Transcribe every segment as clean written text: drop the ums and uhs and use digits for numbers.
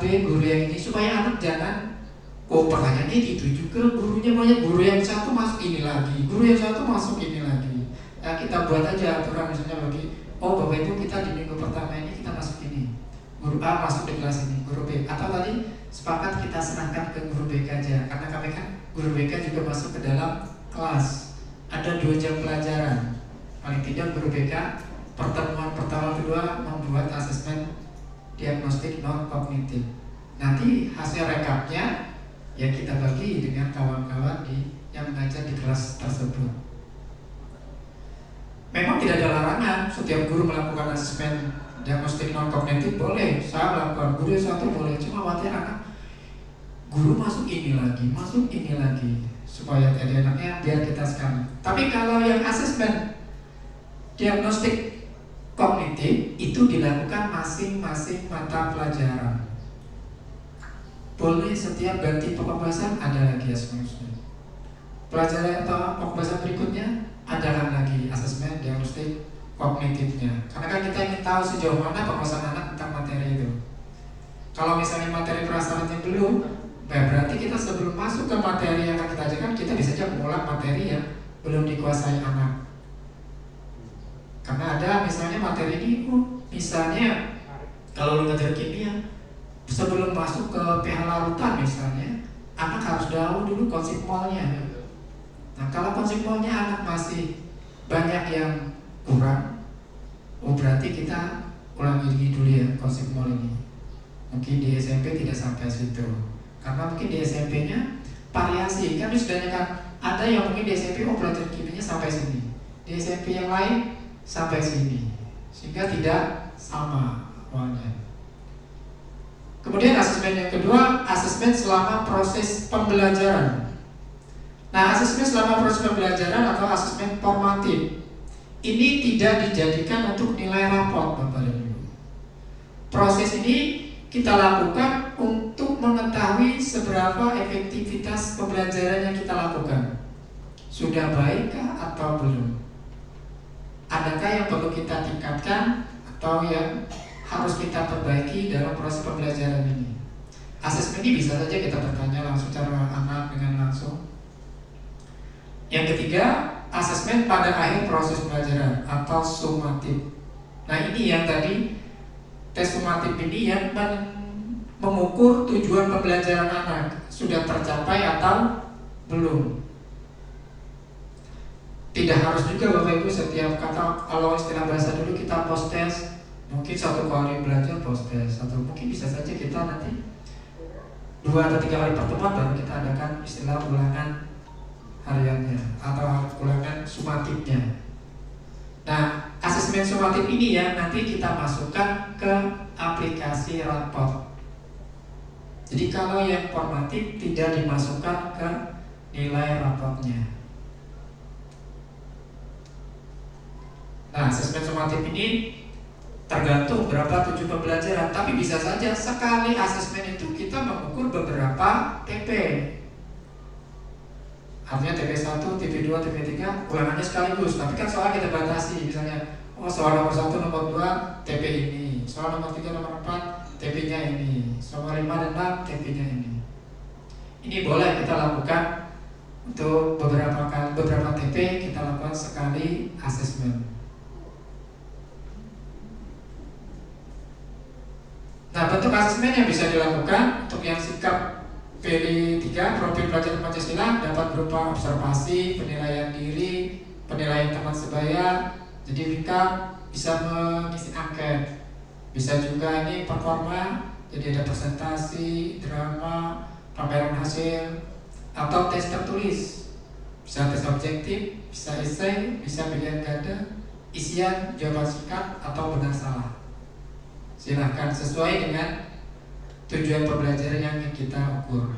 B, guru yang ini, supaya anak jangan pertanyaannya itu juga, gurunya banyak, guru yang satu masuk ini lagi, guru yang satu masuk ini lagi. Nah, kita buat aja aturan misalnya bagi, Bapak Ibu kita di minggu pertama ini kita masuk ini, guru A masuk di kelas ini, guru B, atau tadi sepakat kita serahkan ke guru BK aja, karena kami kan guru BK juga masuk ke dalam kelas. Ada 2 jam pelajaran, paling tidak guru BK pertemuan pertama kedua membuat asesmen diagnostik non kognitif. Nanti hasil rekapnya ya kita bagi dengan kawan-kawan yang mengajar di kelas tersebut. Memang tidak ada larangan setiap guru melakukan asesmen diagnostik non kognitif, boleh. Saya melakukan, guru satu boleh. Cuma khawatir anak guru masuk ini lagi, supaya tadi anaknya biar kita sekali. Tapi kalau yang asesmen diagnostik kognitif itu dilakukan masing-masing mata pelajaran. Boleh setiap ganti pembahasan ada lagi asesmen. Pelajaran atau pembahasan berikutnya adakan lagi asesmen diagnostik kognitifnya. Karena kan kita ingin tahu sejauh mana penguasaan anak tentang materi itu. Kalau misalnya materi prasyaratnya belum, berarti kita sebelum masuk ke materi yang akan kita ajarkan, kita bisa aja mengulang materi yang belum dikuasai anak. Karena ada misalnya materi ini, misalnya kalau lu ngajar kimia, sebelum masuk ke pH larutan misalnya, anak harus tahu dulu konsep molnya. Nah, kalau konsep molnya anak masih banyak yang kurang, berarti kita ulangi dulu ya konsep mol ini. Mungkin di SMP tidak sampai situ, karena mungkin di SMP-nya variasi kan kan ada yang mungkin di SMP belajar kimianya sampai sini, di SMP yang lain sampai sini, sehingga tidak sama awalnya. Kemudian asesmen yang kedua, asesmen selama proses pembelajaran. Nah, asesmen selama proses pembelajaran atau asesmen formatif ini tidak dijadikan untuk nilai raport, Bapak dan Ibu. Proses ini kita lakukan untuk mengetahui seberapa efektivitas pembelajaran yang kita lakukan. Sudah baikkah atau belum? Adakah yang perlu kita tingkatkan atau yang harus kita perbaiki dalam proses pembelajaran ini? Asesmen ini bisa saja kita bertanya langsung secara anak dengan langsung. Yang ketiga, asesmen pada akhir proses pembelajaran atau sumatif. Nah, ini yang tadi tes sumatif ini yang mengukur tujuan pembelajaran anak sudah tercapai atau belum. Tidak harus juga Bapak Ibu setiap kata, kalau istilah bahasa dulu kita post test, mungkin 1 kali belajar post test, atau mungkin bisa saja kita nanti 2 atau 3 kali pertemuan baru kita adakan istilah ulangan hariannya atau ulangan sumatifnya. Nah, asesmen sumatif ini ya nanti kita masukkan ke aplikasi raport. Jadi kalau yang formatif tidak dimasukkan ke nilai raportnya. Nah, asesmen sumatif ini tergantung berapa tujuan pembelajaran, tapi bisa saja sekali asesmen itu kita mengukur beberapa TP. Artinya TP1, TP2, TP3 ulangannya sekaligus, tapi kan soal kita batasi. Misalnya, soal nomor 1, nomor 2 TP ini, soal nomor 3, nomor 4 TP-nya ini, soal 5 dan 6 TP-nya ini. Ini boleh kita lakukan untuk beberapa TP, kita lakukan sekali asesmen. Nah, bentuk asesmen yang bisa dilakukan untuk yang sikap PD3, profil pelajar Pancasila, dapat berupa observasi, penilaian diri, penilaian teman sebaya. Jadi Vika bisa mengisi angket, bisa juga ini performa, jadi ada presentasi, drama, pameran hasil, atau tes tertulis. Bisa tes objektif, bisa esai, bisa pilihan ganda, isian, jawaban singkat, atau benar salah. Silahkan sesuai dengan tujuan pembelajaran yang ingin kita ukur.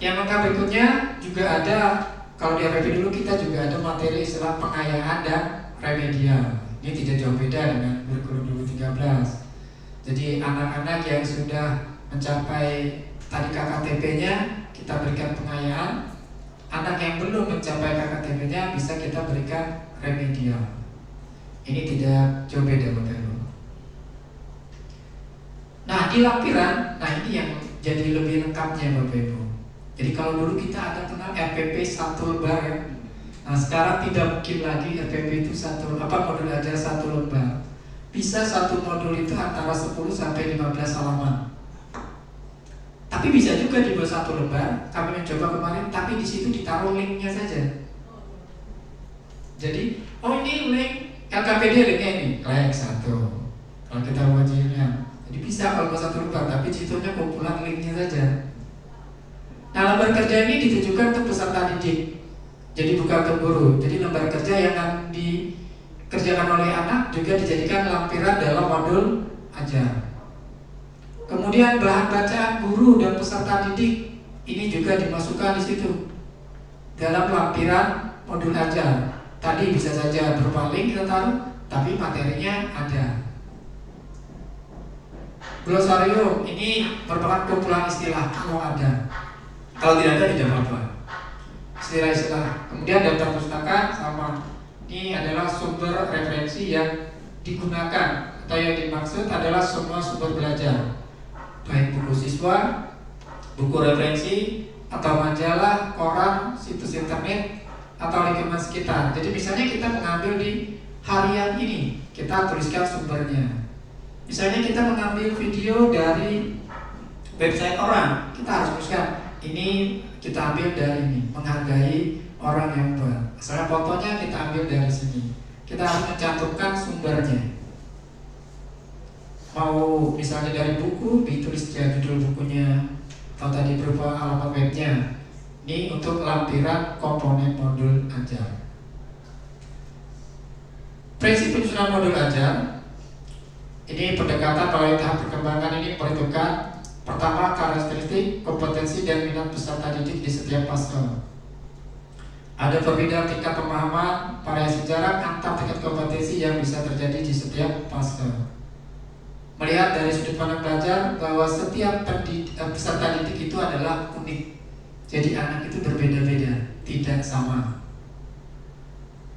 Yang langkah berikutnya juga ada, kalau di RP dulu kita juga ada materi istilah pengayaan dan remedial. Ini tidak jauh beda dengan kurikulum 2013. Jadi anak-anak yang sudah mencapai tadi KKTP-nya kita berikan pengayaan. Anak yang belum mencapai KKTP-nya bisa kita berikan remedial. Ini tidak jauh beda Bapak Ibu. Nah di lampiran, nah ini yang jadi lebih lengkapnya Bapak Ibu. Jadi kalau dulu kita ada kenal RPP 1 lembar ya. Nah sekarang tidak mungkin lagi RPP itu modul ajar 1 lembar. Bisa satu modul itu antara 10 sampai 15 halaman. Tapi bisa juga dibuat 1 lembar. Kami mencoba kemarin, tapi di situ ditaruh linknya saja. Jadi, oh ini link LKPD linknya ini, like 1. Kalau kita wajibnya, jadi bisa kalau buat 1 lembar, tapi situnya kumpulan linknya saja. Nah lembar kerja ini ditujukan untuk peserta didik. Jadi bukan untuk guru. Jadi lembar kerja yang akan dikerjakan oleh anak juga dijadikan lampiran dalam modul ajar. Kemudian bahan bacaan guru dan peserta didik ini juga dimasukkan di situ dalam lampiran modul ajar. Tadi bisa saja berupa link kita taruh, tapi materinya ada. Glosarium ini merupakan kumpulan istilah kalau ada. Kalau tidak ada tidak apa-apa. Istilah-istilah. Kemudian daftar pustaka sama. Ini adalah sumber referensi yang digunakan atau yang dimaksud adalah semua sumber belajar. Baik buku siswa, buku referensi, atau majalah, koran, situs internet, atau lingkungan sekitar. Jadi misalnya kita mengambil di harian ini, kita tuliskan sumbernya. Misalnya kita mengambil video dari website orang, kita harus tuliskan ini kita ambil dari ini, menghargai orang yang buat. Misalnya fotonya kita ambil dari sini, kita harus mencantumkan sumbernya. Mau misalnya dari buku, ditulis judul bukunya, atau tadi berupa alamat webnya. Ini untuk lampiran komponen modul ajar. Prinsip penyusunan modul ajar ini pendekatan melalui tahap perkembangan ini perhitungan pertama karakteristik, kompetensi dan minat peserta didik di setiap fase. Ada perbedaan tingkat pemahaman, variasi jarak antar tingkat kompetensi yang bisa terjadi di setiap fase. Melihat dari sudut pandang belajar bahwa setiap peserta didik itu adalah unik. Jadi anak itu berbeda-beda, tidak sama.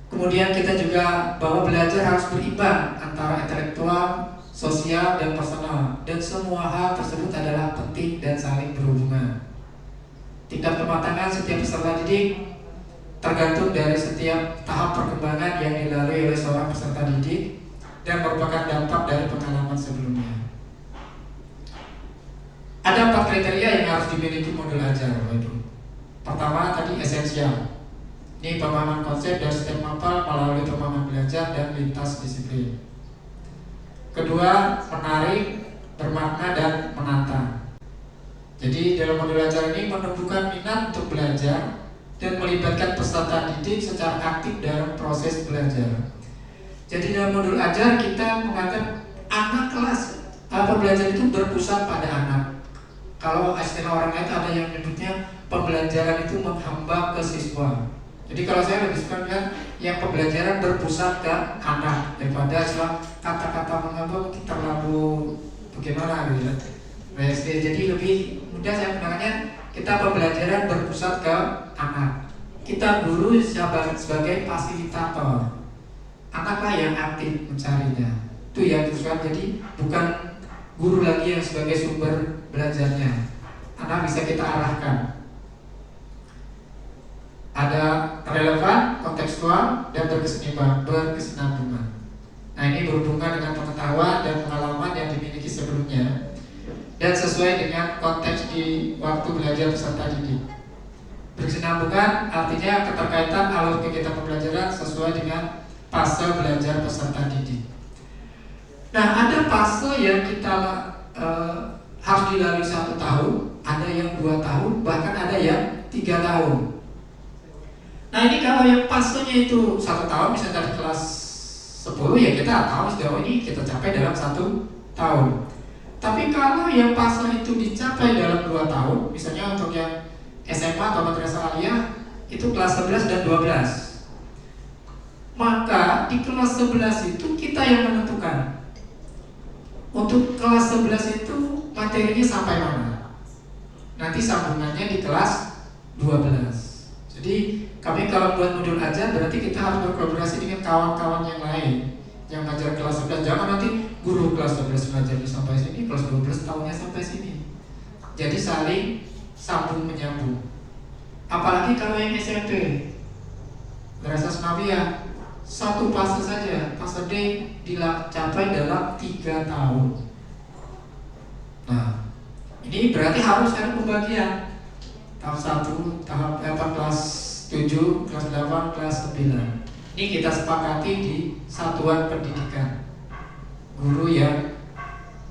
Kemudian kita juga bahwa belajar harus berimbang antara intelektual, sosial, dan personal. Dan semua hal tersebut adalah penting dan saling berhubungan. Tingkat kematangan setiap peserta didik tergantung dari setiap tahap perkembangan yang dilalui oleh seorang peserta didik dan merupakan dampak dari pengalaman sebelumnya. Ada 4 kriteria yang harus dimiliki modul ajar, Bapak Ibu. Pertama tadi esensial. Ini pemahaman konsep dan sistem hafal melalui pemahaman belajar dan lintas disiplin. Kedua, menarik, bermakna dan menantang. Jadi dalam modul ajar ini menumbuhkan minat untuk belajar dan melibatkan peserta didik secara aktif dalam proses belajar. Jadi dalam modul ajar kita menganggap anak kelas pembelajaran itu berpusat pada anak. Kalau istilah orang lain ada yang menyebutnya pembelajaran itu menghamba ke siswa. Jadi kalau saya lebih suka bilang yang pembelajaran berpusat ke anak daripada istilah kata-kata menghamba mungkin terlalu bagaimana gitu ya. Jadi lebih mudah saya menggunakannya kita pembelajaran berpusat ke anak. Kita guru sebagai fasilitator. Anaklah yang aktif mencarinya. Itu yang teruskan. Jadi bukan guru lagi yang sebagai sumber belajarnya. Anak bisa kita arahkan. Ada relevan, kontekstual, dan berkesinambungan. Nah ini berhubungan dengan pengetahuan dan pengalaman yang dimiliki sebelumnya dan sesuai dengan konteks di waktu belajar peserta didik. Berkesinambungan artinya keterkaitan alur kegiatan pembelajaran sesuai dengan fase belajar peserta didik. Nah ada fase yang kita harus dilalui 1 tahun, ada yang 2 tahun, bahkan ada yang 3 tahun. Nah ini kalau yang fasenya itu 1 tahun, misalnya dari kelas 10 ya kita tahu sejauh ini kita capai dalam 1 tahun. Tapi kalau yang fase itu dicapai dalam 2 tahun, misalnya untuk yang SMA atau madrasah aliyah itu kelas 11 dan 12. Maka di kelas 11 itu kita yang menentukan. Untuk kelas 11 itu materinya sampai mana? Nanti sambungannya di kelas 12. Jadi kami kalau buat modul aja berarti kita harus berkolaborasi dengan kawan-kawan yang lain yang ngajar kelas 11. Jangan nanti Guru kelas 12 ngajarnya sampai sini, kelas 12 tahunnya sampai sini. Jadi saling sambung menyambung. Apalagi kalau yang SMP, Madrasah Asmawiyah, satu fase saja, fase D dicapai dalam 3 tahun. Nah, ini berarti harus ada pembagian. Tahap 1, tahap kelas 7, kelas 8, kelas 9. Ini kita sepakati di satuan pendidikan. Guru yang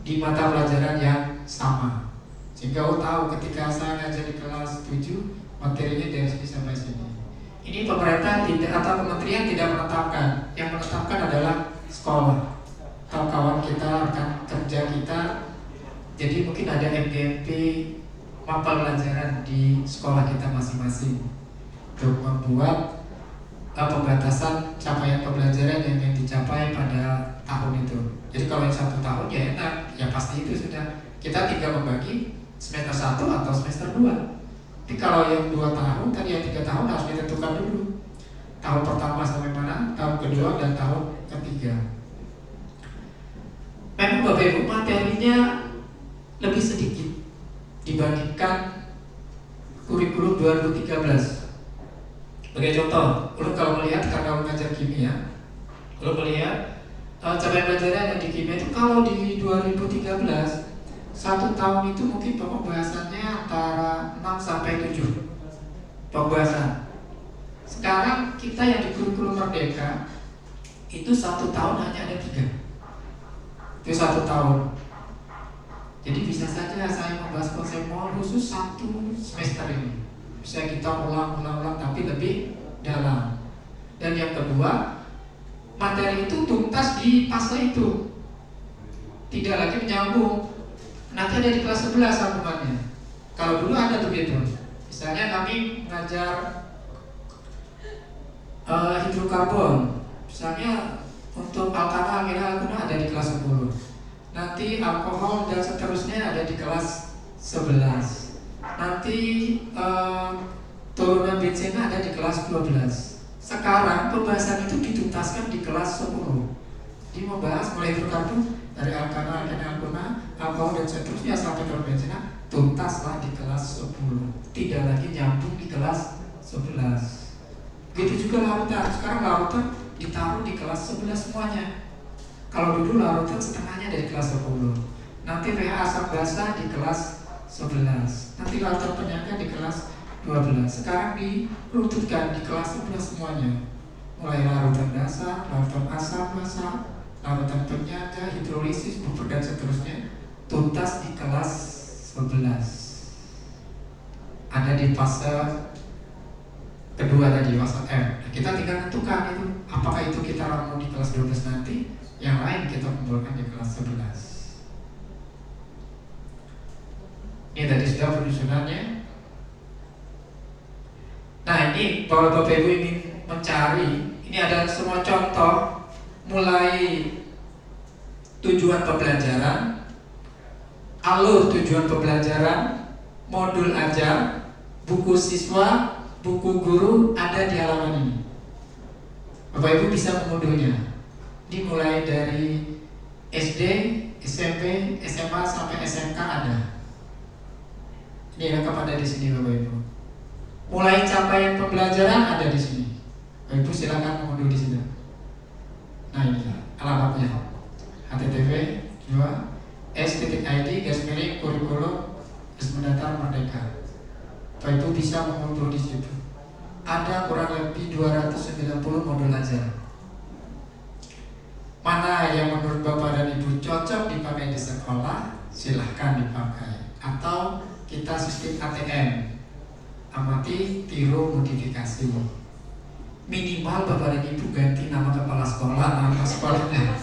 di mata pelajaran yang sama. Sehingga tahu ketika saya ngajar di kelas 7, materinya dari sini sampai sini. Ini pemerintah tidak atau kementerian tidak menetapkan. Yang menetapkan adalah sekolah. Kawan-kawan kita, rekan kerja kita. Jadi mungkin ada MGMP mapel pelajaran di sekolah kita masing-masing untuk membuat pembatasan capaian pembelajaran yang dicapai pada tahun itu. Jadi kalau yang 1 tahun ya enak, ya pasti itu sudah. Kita tinggal membagi semester 1 atau semester 2. Tapi kalau yang 2 tahun, tadi yang 3 tahun harus ditentukan dulu. Tahun pertama sampai mana, tahun kedua dan tahun ketiga. Memang Bapak Ibu materinya lebih sedikit dibandingkan kurikulum 2013. Sebagai contoh, lu kalau melihat karena mengajar kimia, lu melihat capaian pelajaran yang di kimia itu kalau di 2013 1 tahun itu mungkin pokok bahasannya antara 6 sampai 7 pembahasan. Sekarang kita yang di kurikulum Merdeka itu 1 tahun hanya ada 3. Itu 1 tahun. Jadi bisa saja saya membahas konsep mol khusus 1 semester ini. Bisa kita ulang tapi lebih dalam. Dan yang kedua, materi itu tuntas di fase itu, tidak lagi menyambung. Nanti ada di kelas 11 sambungannya. Kalau dulu ada begitu. Misalnya kami mengajar hidrokarbon, misalnya untuk alkana, alkena ada di kelas 10. Nanti alkohol dan seterusnya ada di kelas 11. Nanti turunan bensin ada di kelas 12. Sekarang pembahasan itu dituntaskan di kelas 10. Jadi membahas mulai hidrokarbon dari alkana, alkena, alkohol dan seterusnya sampai turunan bensin tuntaslah di kelas 10. Tidak lagi nyambung di kelas 11. Begitu juga larutan. Sekarang larutan ditaruh di kelas 11 semuanya. Kalau dulu larutan setengahnya dari kelas 10. Nanti pH asam basa di kelas 11. Nanti larutan penyangga di kelas 12. Sekarang dirututkan di kelas 11 semuanya. Mulai larutan dasar, larutan asam basa, larutan penyangga, hidrolisis, bubur dan seterusnya tuntas di kelas 11. Ada di fase kedua tadi, fase M. Kita tinggal tentukan itu apakah itu kita ramu di kelas 12 nanti, yang lain kita kumpulkan di kelas 11. Ini tadi sudah penyusunannya. Nah ini kalau Bapak Ibu ingin mencari, ini ada semua contoh mulai tujuan pembelajaran, alur tujuan pembelajaran, modul ajar, buku siswa, buku guru ada di halaman ini. Bapak Ibu bisa mengunduhnya. Dimulai dari SD, SMP, SMA sampai SMK ada. Ini lengkap ada di sini Bapak Ibu. Mulai capaian pembelajaran ada di sini. Bapak Ibu silakan mengunduh di sini. Nah ini alamatnya. http://s.id/kurikulum Bapak Ibu bisa mengunduh di situ. Ada kurang lebih 290 modul ajar. Mana yang menurut Bapak dan Ibu cocok dipakai di sekolah, silahkan dipakai. Atau kita sistem ATM, amati, tiru, modifikasi. Minimal Bapak dan Ibu ganti nama kepala sekolah, nama sekolahnya.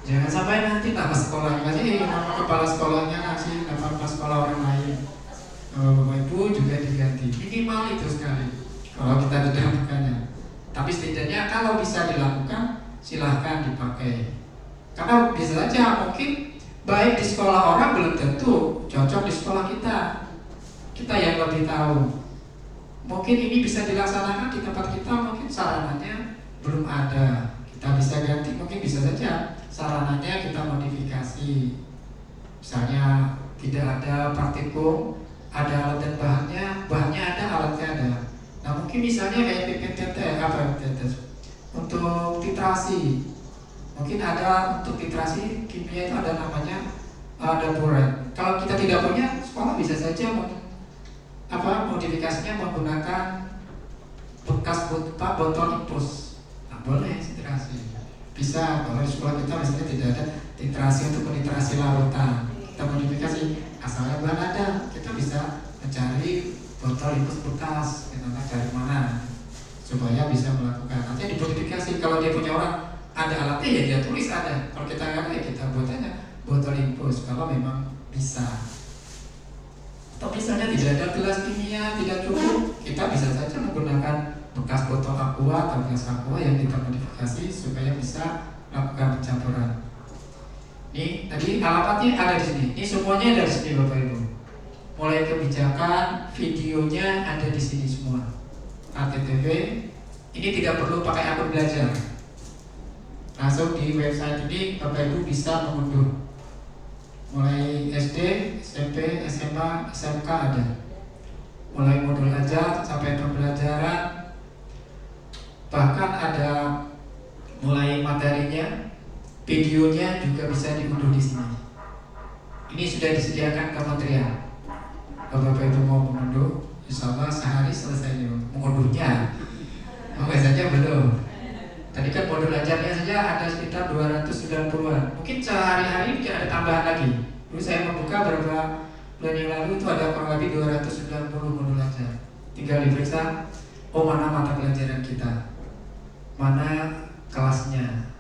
Jangan sampai nanti nama sekolahnya kasih nama kepala sekolahnya kasih nama kepala sekolah orang lain. Bapak Ibu juga diganti. Minimal itu sekali. Kalau kita tidak melakukannya. Tapi setidaknya kalau bisa dilakukan, silahkan dipakai. Karena bisa saja mungkin baik di sekolah orang belum tentu cocok di sekolah kita. Kita yang lebih tahu. Mungkin ini bisa dilaksanakan di tempat kita, mungkin sarananya belum ada. Kita bisa ganti, mungkin bisa saja sarananya kita modifikasi. Misalnya tidak ada praktikum, ada alat dan bahannya ada, alatnya ada. Nah mungkin misalnya kayak PPTT, untuk titrasi, mungkin ada untuk titrasi kimia itu ada namanya buret. Kalau kita tidak punya, sekolah bisa saja modifikasinya menggunakan bekas botol impus. Nah boleh titrasi. Bisa, kalau di sekolah kita misalnya tidak ada titrasi untuk menitrasi larutan, kita modifikasi asalnya bahan ada, kita bisa mencari botol impus bekas, kita dari mana supaya bisa melakukan. Nanti dimodifikasi, kalau dia punya orang ada alatnya ya dia tulis ada, kalau kita nggak ada ya kita buat aja botol impus kalau memang bisa. Atau misalnya tidak ada gelas kimia, tidak cukup, kita bisa saja menggunakan bekas botol aqua atau gelas aqua yang kita modifikasi supaya bisa melakukan pencampuran. Ini tadi alatnya ada di sini. Ini semuanya ada di sini Bapak Ibu. Mulai kebijakan, videonya ada di sini semua. ATTV. Ini tidak perlu pakai akun belajar. Langsung di website ini Bapak Ibu bisa mengunduh. Mulai SD, SMP, SMA, SMK ada. Mulai modul ajar sampai pembelajaran, bahkan ada mulai materinya, videonya juga bisa diunduh di sini. Ini sudah disediakan kementerian. Kalau Bapak Ibu mau mengunduh, insya Allah sehari selesai mengunduhnya. Biasanya belum. Tadi kan modul ajarnya saja ada sekitar 290-an. Mungkin sehari-hari mungkin ada tambahan lagi. Dulu saya membuka beberapa bulan yang lalu itu ada kurang lebih 290 modul ajar. Tinggal diperiksa, mana mata pelajaran kita, mana kelasnya.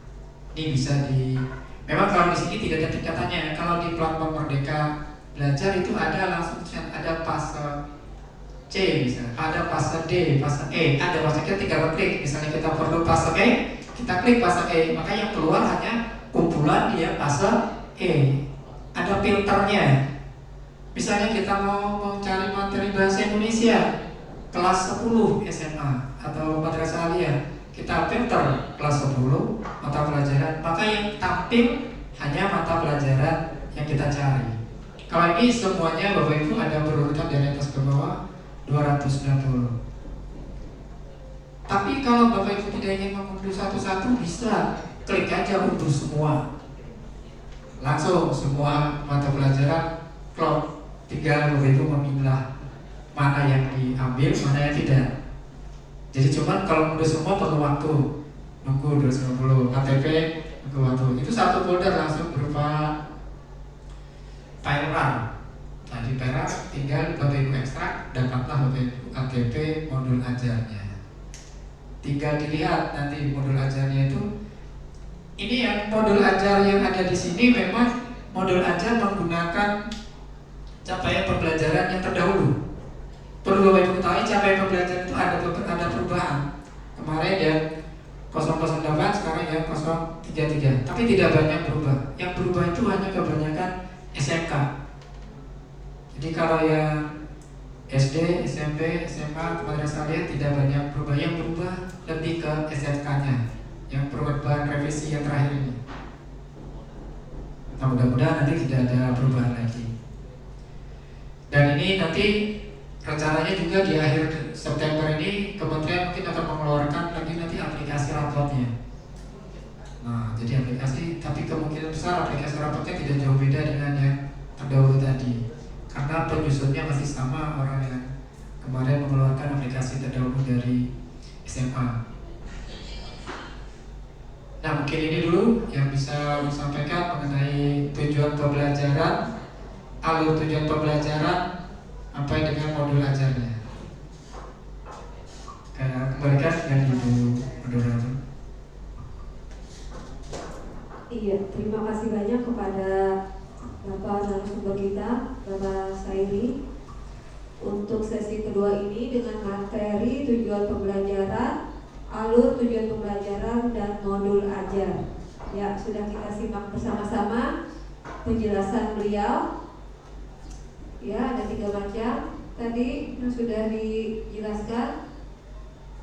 Ini bisa memang kalau di sini tidak ada tingkatannya. Kalau di platform Merdeka Belajar itu ada langsung ada fase C misalnya, ada fase D, fase E, ada maksudnya tinggal klik. Misalnya kita perlu fase E, kita klik fase E, maka yang keluar hanya kumpulan dia fase E. Ada filternya. Misalnya kita mau mencari materi bahasa Indonesia kelas 10 SMA atau madrasah aliyah, kita filter kelas 10 mata pelajaran, maka yang tampil hanya mata pelajaran yang kita cari. Kalau ini semuanya Bapak Ibu ada berurutan dari atas ke bawah 290. Tapi kalau Bapak Ibu tidak ingin mengunduh satu-satu, bisa klik aja unduh semua. Langsung semua mata pelajaran cloud. Tinggal Bapak Ibu memilah mana yang diambil, mana yang tidak. Jadi cuman kalau unduh semua perlu waktu, nunggu 290 KTP, nunggu waktu. Itu satu folder langsung berupa file RAR. Nah di file RAR tinggal Bapak Ibu ekstrak, dapatlah Bapak Ibu KTP modul ajarnya. Tinggal dilihat nanti modul ajarnya itu. Ini yang modul ajar yang ada di sini memang modul ajar menggunakan capaian pembelajaran yang terdahulu. Perlu Bapak Ibu ketahui capaian pembelajaran itu ada perubahan. Kemarin ya 008, sekarang ya 033. Tapi tidak banyak berubah. Yang berubah itu hanya kebanyakan SMK. Jadi kalau yang SD, SMP, SMA, madrasah aliyah tidak banyak berubah. Yang berubah lebih ke SMK-nya, yang perubahan revisi yang terakhir ini. Nah, mudah-mudahan nanti tidak ada perubahan lagi. Dan ini nanti rencananya juga di akhir September ini kementerian mungkin akan mengeluarkan lagi nanti aplikasi rapotnya. Nah, jadi aplikasi, tapi kemungkinan besar aplikasi rapotnya tidak jauh beda dengan yang terdahulu tadi, karena penyusunnya masih sama orang yang kemarin mengeluarkan aplikasi terdahulu dari SMA. Nah, mungkin ini dulu yang bisa disampaikan mengenai tujuan pembelajaran, alur tujuan pembelajaran, sampai dengan modul ajarnya. Kembalikan dengan Ibu Moderator. Iya, terima kasih banyak kepada Bapak narasumber kita, Bapak Sairi, untuk sesi kedua ini dengan materi tujuan pembelajaran, alur tujuan pembelajaran, dan modul ajar. Ya, sudah kita simak bersama-sama penjelasan beliau. Ya, ada 3 macam tadi yang sudah dijelaskan.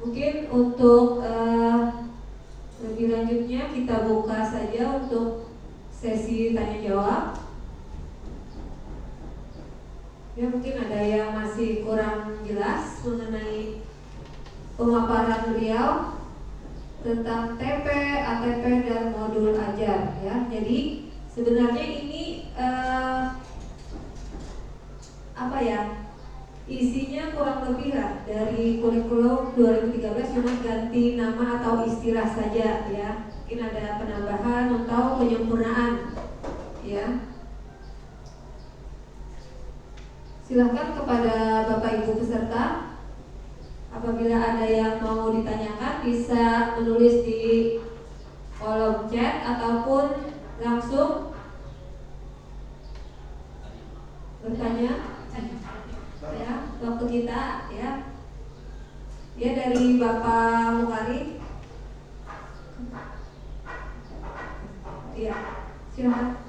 Mungkin untuk Lebih lanjutnya kita buka saja untuk sesi tanya jawab. Ya, mungkin ada yang masih kurang jelas mengenai pemaparan beliau tentang TP, ATP dan modul ajar ya. Jadi sebenarnya ini apa ya? Isinya kurang lebih lah dari kurikulum 2013, cuma ganti nama atau istilah saja ya. Mungkin ada penambahan atau penyempurnaan ya. Silahkan kepada Bapak Ibu peserta, apabila ada yang mau ditanyakan bisa menulis di kolom chat ataupun langsung bertanya ya, waktu kita ya. Ya, dari Bapak Mukari. Iya, silakan.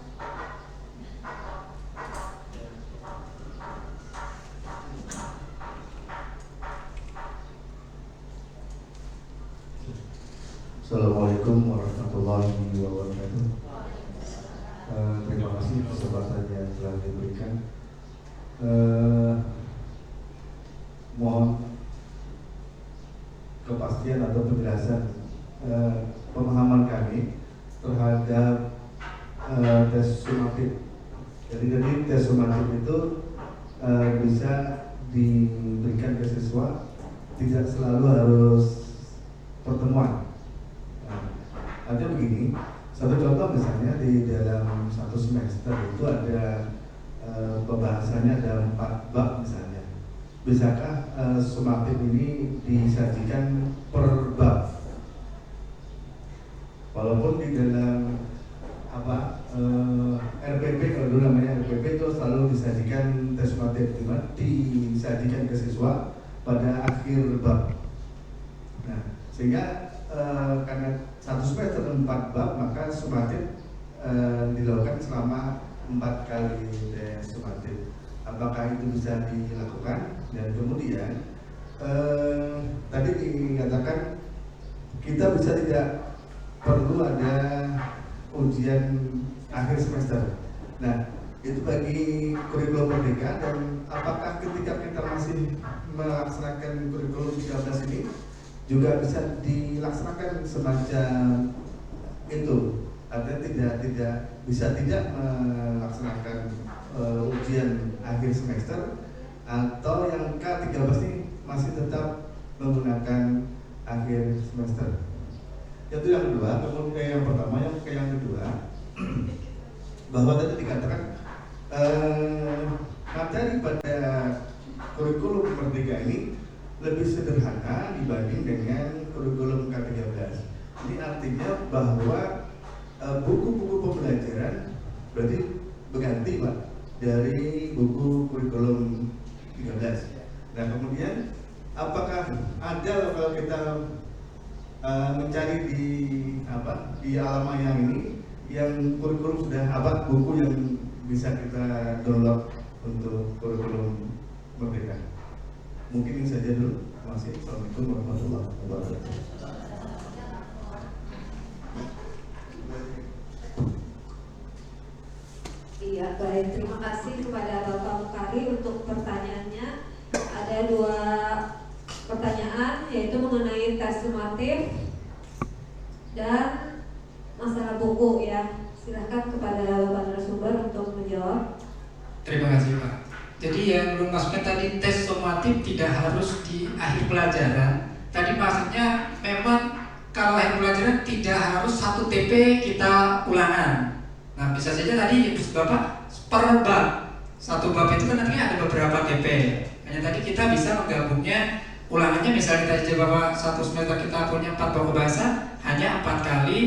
Assalamualaikum warahmatullahi wabarakatuh. Terima kasih kesempatan yang telah diberikan. Mohon kepastian atau penjelasan pemahaman kami terhadap tes sumatif. Jadi tes sumatif itu bisa diberikan ke siswa, tidak selalu harus pertemuan. Artinya begini, satu contoh misalnya di dalam satu semester itu ada pembahasannya ada 4 bab misalnya. Bisakah sumatif ini disajikan per bab? Walaupun di dalam RPP, kalau dulu namanya RPP, itu selalu disajikan tes sumatif, disajikan ke siswa pada akhir bab. Nah, sehingga karena satu semester 4 bab, maka sumatif dilakukan selama 4 kali tes sumatif. Apakah itu bisa dilakukan? Dan kemudian tadi dikatakan kita bisa tidak perlu ada ujian akhir semester. Nah, itu bagi kurikulum merdeka. Dan apakah ketika kita masih melaksanakan kurikulum 13 ini juga bisa dilaksanakan semacam itu? Artinya tidak bisa tidak melaksanakan ujian akhir semester, atau yang K13 ini masih tetap menggunakan akhir semester. Itu yang kedua. Kemudian yang pertama, yang kedua, bahwa tadi dikatakan materi pada kurikulum merdeka ini lebih sederhana dibanding dengan kurikulum K13. Ini artinya bahwa buku-buku pembelajaran berarti berganti Pak dari buku kurikulum 13. Nah, kemudian apakah ada kalau kita mencari di alamat yang ini yang kurikulum sudah buku yang bisa kita download untuk kurikulum merdeka? Mungkin ini saja dulu. Terima kasih. Assalamualaikum warahmatullahi wabarakatuh. Iya, baik. Terima kasih kepada Bapak Mukari untuk pertanyaannya. Ada 2 pertanyaan, yaitu mengenai tes sumatif dan masalah buku ya. Silahkan kepada Bapak narasumber untuk menjawab. Terima kasih Pak. Jadi yang belum masukkan tadi, tes sumatif tidak harus di akhir pelajaran. Tadi maksudnya memang kalau akhir pelajaran tidak harus 1 TP kita ulangan. Nah, bisa saja tadi Bapak per bab. 1 bab itu kan nantinya ada beberapa TP. Hanya tadi kita bisa menggabungnya ulangannya, misalnya tadi Bapak 1 semester kita punya 4 pokok bahasa, hanya 4 kali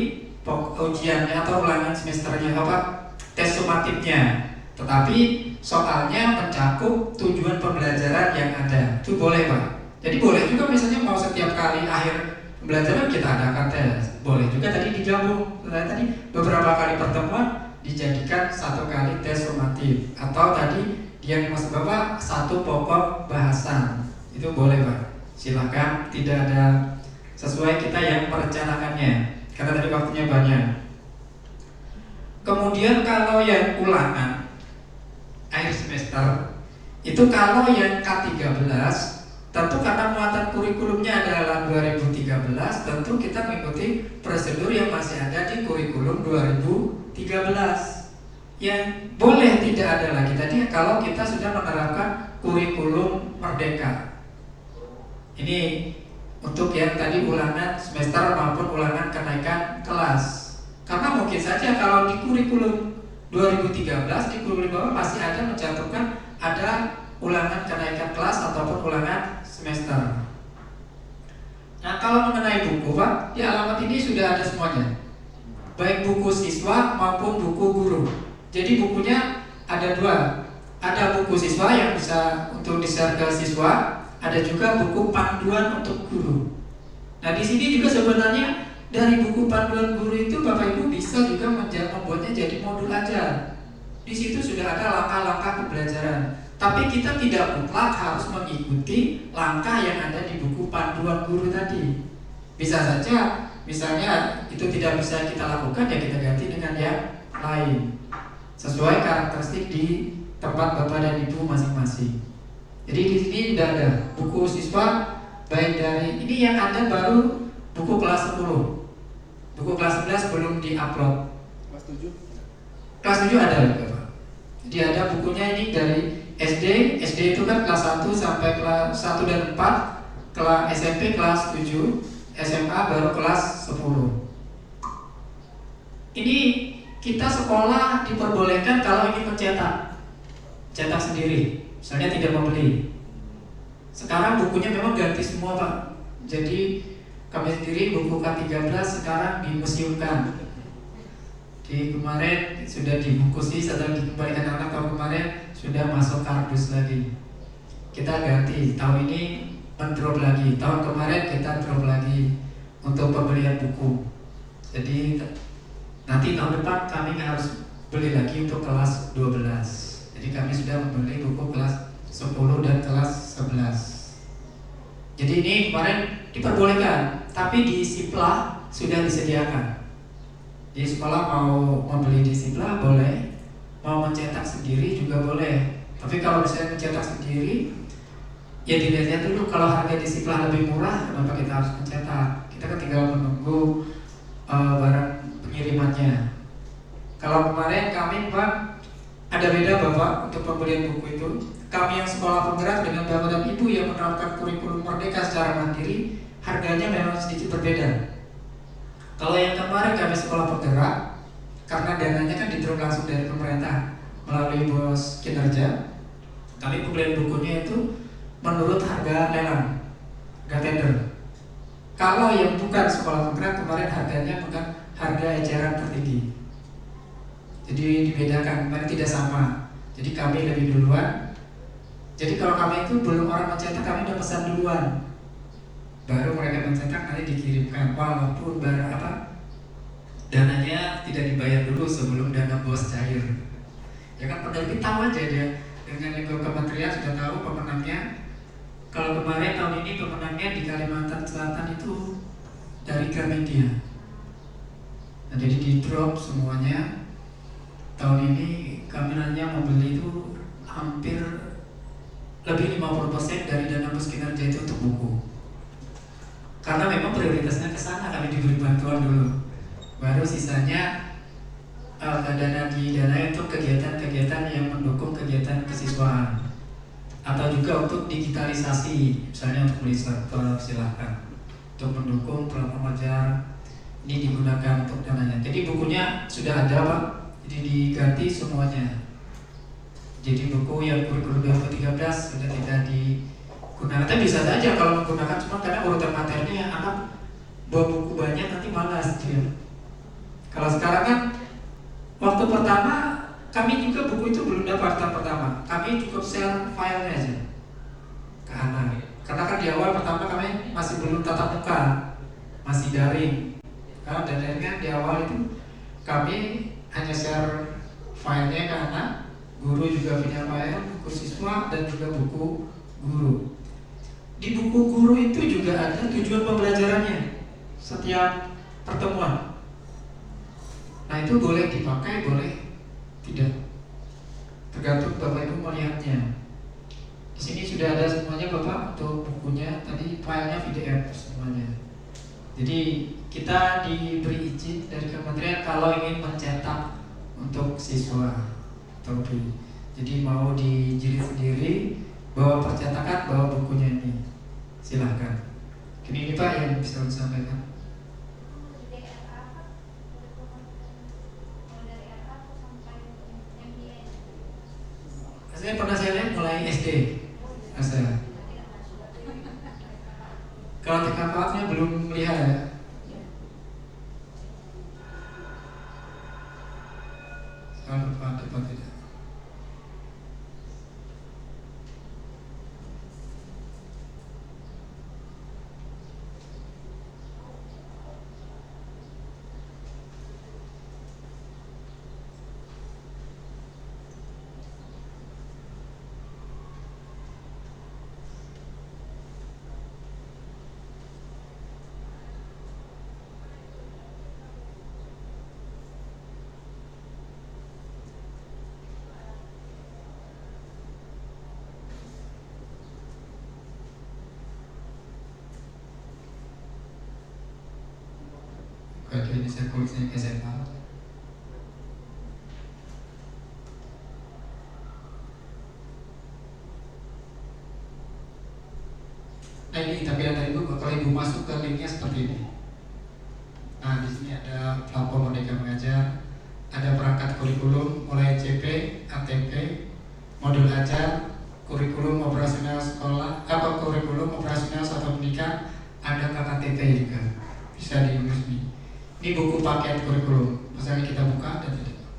ujiannya atau ulangan semesternya Bapak tes sumatifnya. Tetapi soalnya mencakup tujuan pembelajaran yang ada. Itu boleh Pak. Jadi boleh juga misalnya mau setiap kali akhir pembelajaran kita adakan tes. Boleh juga tadi digabung. Tadi beberapa kali pertemuan dijadikan 1 kali tes sumatif. Atau tadi yang dimaksud Bapak 1 pokok bahasan. Itu boleh Pak. Silakan, tidak ada sesuai kita yang merencanakannya. karena tadi waktunya banyak. Kemudian kalau yang ulangan akhir semester itu, kalau yang K13 tentu karena muatan kurikulumnya adalah 2013, tentu kita mengikuti prosedur yang masih ada di kurikulum 2013. Yang boleh tidak ada lagi tadi kalau kita sudah menerapkan kurikulum merdeka. Ini untuk yang tadi ulangan semester maupun ulangan kenaikan kelas. Karena mungkin saja kalau di kurikulum 2013 di kurikulum bawah masih ada mencantumkan ada ulangan kenaikan kelas ataupun ulangan semester. Nah, kalau mengenai buku, Pak, di alamat ini sudah ada semuanya, baik buku siswa maupun buku guru. Jadi bukunya ada dua, ada buku siswa yang bisa untuk di-share ke siswa, ada juga buku panduan untuk guru. Nah, di sini juga sebenarnya dari buku panduan guru itu Bapak Ibu bisa juga membuatnya jadi modul ajar. Di situ sudah ada langkah-langkah pembelajaran. Tapi kita tidak mutlak harus mengikuti langkah yang ada di buku panduan guru tadi. Bisa saja, misalnya itu tidak bisa kita lakukan, ya kita ganti dengan yang lain, sesuai karakteristik di tempat Bapak dan Ibu masing-masing. Jadi di sini tidak ada buku siswa, baik dari ini yang ada baru buku kelas 10. Buku kelas 11 belum di-upload. Kelas 7? Kelas 7 ada juga, Pak. Jadi ada bukunya ini dari SD itu kan kelas 1 sampai kelas 1 dan 4, kelas SMP kelas 7, SMA baru kelas 10. Ini kita sekolah diperbolehkan kalau ingin cetak sendiri, misalnya tidak membeli. Sekarang bukunya memang ganti semua, Pak. Jadi kami sendiri buku K13 sekarang dimuseumkan. Di kemarin sudah dibungkusi, setelah dikembalikan anak tahun kemarin sudah masuk kardus lagi. Kita ganti, tahun ini mendrop lagi, tahun kemarin kita drop lagi untuk pembelian buku. Jadi nanti tahun depan kami harus beli lagi untuk kelas 12. Jadi kami sudah membeli buku kelas 10 dan kelas 11. Jadi ini kemarin diperbolehkan, tapi di Siplah sudah disediakan. Di sekolah mau membeli di Siplah boleh, mau mencetak sendiri juga boleh. Tapi kalau misalnya mencetak sendiri, ya dilihat dulu kalau harga di Siplah lebih murah, kenapa kita harus mencetak? Kita kan tinggal menunggu barang pengirimannya. Kalau kemarin kami, Pak, ada beda Bapak untuk pembelian buku itu. Kami yang sekolah penggerak dengan Bapak dan Ibu yang menerapkan kurikulum merdeka secara mandiri, harganya memang sedikit berbeda. Kalau yang kemarin kami sekolah penggerak, karena dananya kan diterima langsung dari pemerintah melalui bos kinerja, kami pembelian bukunya itu menurut harga lelang, harga tender. Kalau yang bukan sekolah penggerak kemarin harganya bukan harga eceran tertinggi. Jadi dibedakan, kemarin tidak sama. Jadi kami lebih duluan. Jadi kalau kami itu belum orang mencetak, kami udah pesan duluan. Baru mereka mencetak, nanti dikirimkan. Walaupun dananya tidak dibayar dulu sebelum dana bos cair. Ya kan penerbit tahu aja dia dengan lingkup kementerian sudah tahu pemenangnya. Kalau kemarin tahun ini pemenangnya di Kalimantan Selatan itu dari Gramedia. Nah, jadi di drop semuanya. Tahun ini kami hanya membeli itu hampir lebih 50% dari dana bos kinerja itu untuk buku. Karena memang prioritasnya ke sana, kami diberi bantuan dulu. Baru sisanya dana didanai untuk kegiatan-kegiatan yang mendukung kegiatan kesiswaan. Atau juga untuk digitalisasi, misalnya untuk Kulisektor silahkan. Untuk mendukung program ajar ini digunakan untuk dananya. Jadi bukunya sudah ada, Pak. Jadi diganti semuanya. Jadi buku yang kurikulum 2013 sudah tidak digunakan. Tapi bisa saja kalau menggunakan, cuma karena urutan materinya anak bawa buku banyak nanti malas dia. Kalau sekarang kan waktu pertama kami juga buku itu belum dapat tahun pertama. Kami cukup share filenya aja ke anak. Karena kan di awal pertama kami masih belum tatap muka, masih daring. Karena daringnya di awal itu kami hanya share filenya ke anak. Guru juga punya file, buku siswa dan juga buku guru. Di buku guru itu juga ada tujuan pembelajarannya. Setiap pertemuan. Nah itu boleh dipakai, boleh tidak, tergantung Bapak Ibu melihatnya. Di sini sudah ada semuanya Bapak untuk bukunya, tadi filenya PDF semuanya. Jadi kita diberi izin dari kementerian kalau ingin mencetak untuk siswa atau jadi mau dijilid sendiri, bawa percetakan, bawa bukunya ini, silahkan. Ini Pak yang bisa disampaikan. Saya pernah saya lihat mulai SD. Masa. Kalau TK4-nya belum melihat ya. Kalau depan tidak. Kalau ini saya kulisnya ke SMA. Nah ini tampilan dari buku. Kalau Ibu masuk ke linknya seperti ini. Nah di sini ada platform Merdeka Mengajar, ada perangkat kurikulum mulai CP, ATP, modul ajar, kurikulum operasional sekolah, kurikulum operasional satuan pendidikan, ada KKTP juga bisa diunduh sini. Ini buku paket kurikulum. Misalnya kita buka dan tidak.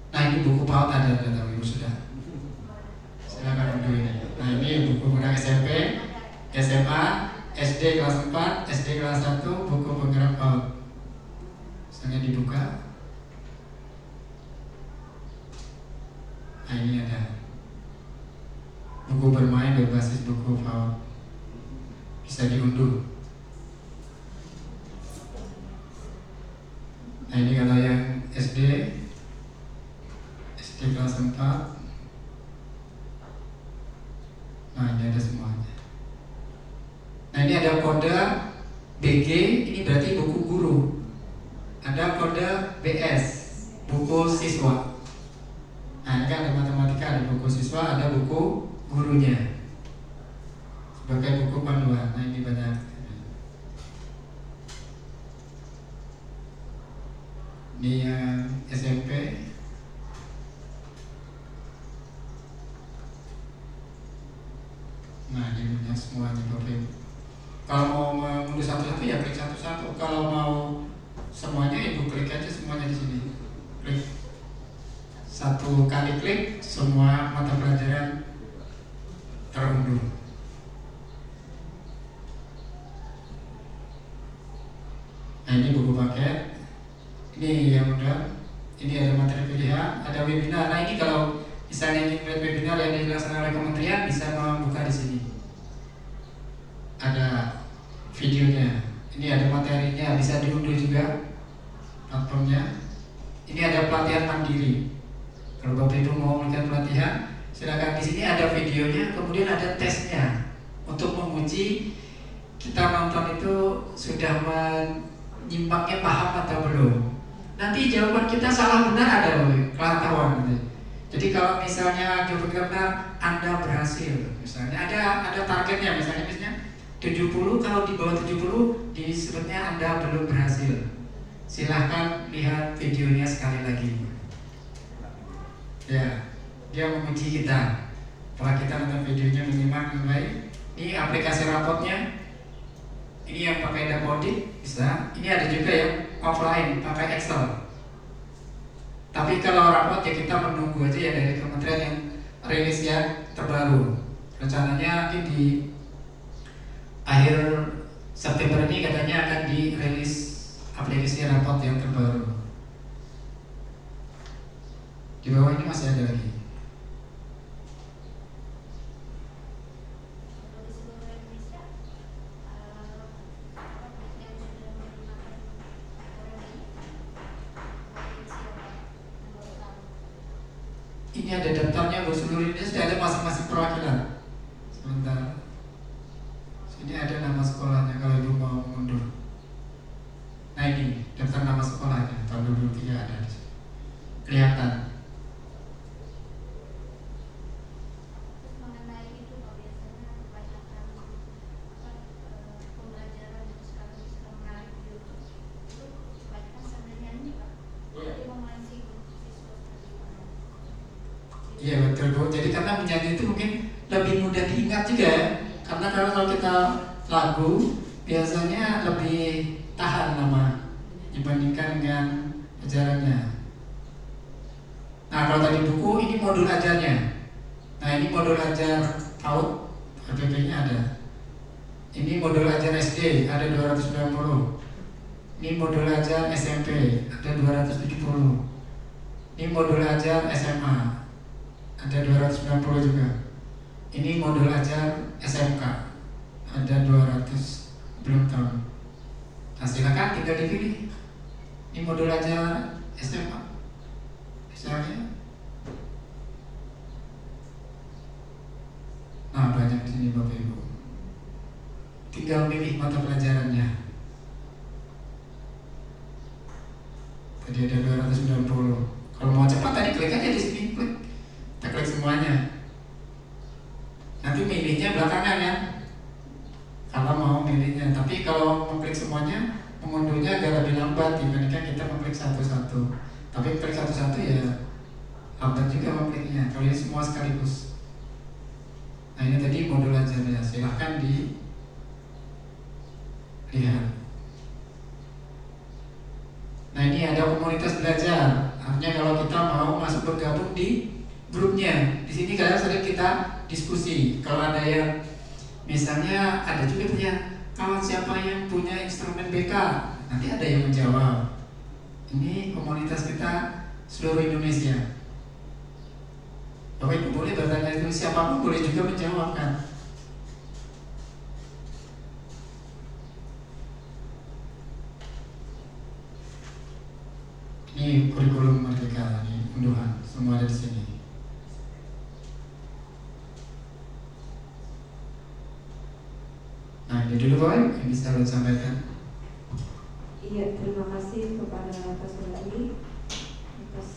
Nah ini buku PAUD ada tahu Ibu sudah. Silakan unduh ini. Nah ini buku penggerak SMP, SMA, SD kelas 4, SD kelas 1, buku penggerak PAUD. Misalnya dibuka. Nah ini ada buku bermain berbasis buku PAUD. Bisa diunduh. Nah ini kalau yang SD kelas 4. Nah ini ada semuanya. Nah ini ada kode BG, ini berarti buku guru. Ada kode BS, buku siswa. Nah ini kan ada matematika, ada buku siswa, ada buku gurunya sebagai buku panduan. Nah ini banyak. Ini yang SMP. Nah ini banyak semuanya Bapak Ibu. Kalau mau mengunduh satu-satu ya klik satu-satu. Kalau mau semuanya Ibu klik aja semuanya di sini. Klik. Satu kali klik semua mata pelajaran terunduh. Nah ini buku paket. Ini yang udah. Ini ada materi pilihan, ada webinar. Nah ini kalau misalnya ingin melihat webinar yang dilaksanakan oleh kementerian bisa membuka di sini. Ada videonya. Ini ada materinya, bisa diunduh juga platformnya. Ini ada pelatihan mandiri. Kalau Bapak Ibu mau melihat pelatihan, silakan. Di sini ada videonya, kemudian ada tesnya untuk menguji kita nonton itu sudah menyimpangnya paham atau belum. Nanti jawaban kita salah benar ada kelatahuan. Jadi kalau misalnya jawaban benar Anda berhasil, misalnya ada targetnya, misalnya 70, kalau di bawah 70 disebutnya Anda belum berhasil. Silahkan lihat videonya sekali lagi. Ya, dia menguji kita. Setelah kita nonton videonya menyimak dengan baik. Ini aplikasi rapotnya. Ini yang pakai Dapodik bisa. Ini ada juga yang offline pakai Excel. Tapi kalau rapot ya kita menunggu aja ya dari kementerian yang rilis yang terbaru. Rencananya di akhir September ini katanya akan dirilis aplikasi rapot yang terbaru. Di bawah ini masih ada lagi. Ini ada daftarnya Bu, seluruh ini sudah ada masing-masing perwakilan. Sebentar. Sini ada nama sekolahnya kalau Ibu mau mundur. Nah ini daftar nama sekolahnya tahun 2003 ada di sini. Kelihatan. Iya betul Bu. Jadi karena menyanyi itu mungkin lebih mudah diingat juga ya. Karena kalau kita lagu biasanya lebih tahan lama dibandingkan dengan ajarannya. Nah kalau tadi buku ini modul ajarnya. Nah ini modul ajar PAUD, RPP-nya ada. Ini modul ajar SD ada 290. Ini modul ajar SMP ada 270. Ini modul ajar SMA ada 290 juga. Ini modul ajar SMK ada 200 belum tahu. Nah silakan tinggal dipilih. Ini modul ajar SMA misalnya. Nah banyak di sini Bapak Ibu. Tinggal pilih mata pelajarannya. Tadi ada 290. Kalau mau cepat tadi klik aja di sini, klik. Kita klik semuanya. Nanti milihnya belakangan ya. Kalau mau milihnya, tapi kalau mengklik semuanya, mengunduhnya agak lebih lambat dibandingkan kita mengklik satu-satu. Tapi klik satu-satu ya lambat juga mengkliknya. Kalau ini semua sekaligus. Nah ini tadi modul ajarnya. Silahkan dilihat. Nah ini ada komunitas belajar. Artinya kalau kita mau masuk bergabung di grupnya, di sini kadang sering kita diskusi. Kalau ada yang misalnya ada juga punya kawan siapa yang punya instrumen BK, nanti ada yang menjawab. Ini komunitas kita seluruh Indonesia. Bapak Ibu boleh bertanya itu, siapapun boleh juga menjawab kan. Ini kurikulum Merdeka, ini unduhan, semua ada di sini. Nah, ini dulu Bapak yang bisa saya sampaikan. Iya, terima kasih kepada Pak Sudari atas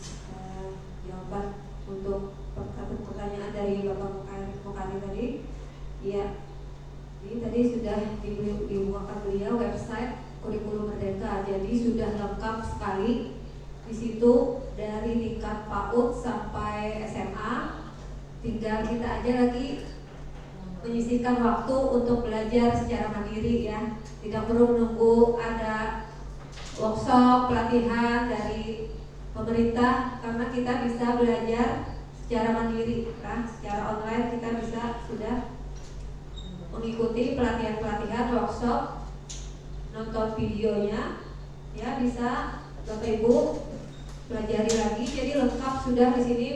jawaban untuk pertanyaan dari Bapak Mokari tadi. Iya, ini tadi sudah dibuatkan beliau website kurikulum Merdeka, jadi sudah lengkap sekali di situ dari tingkat PAUD sampai SMA. Tinggal kita aja lagi menyisihkan waktu untuk belajar secara mandiri ya. Tidak perlu menunggu ada workshop, pelatihan dari pemerintah, karena kita bisa belajar secara mandiri kan. Secara online kita bisa sudah mengikuti pelatihan-pelatihan, workshop, nonton videonya ya, bisa Bapak Ibu pelajari lagi. Jadi lengkap sudah di sini.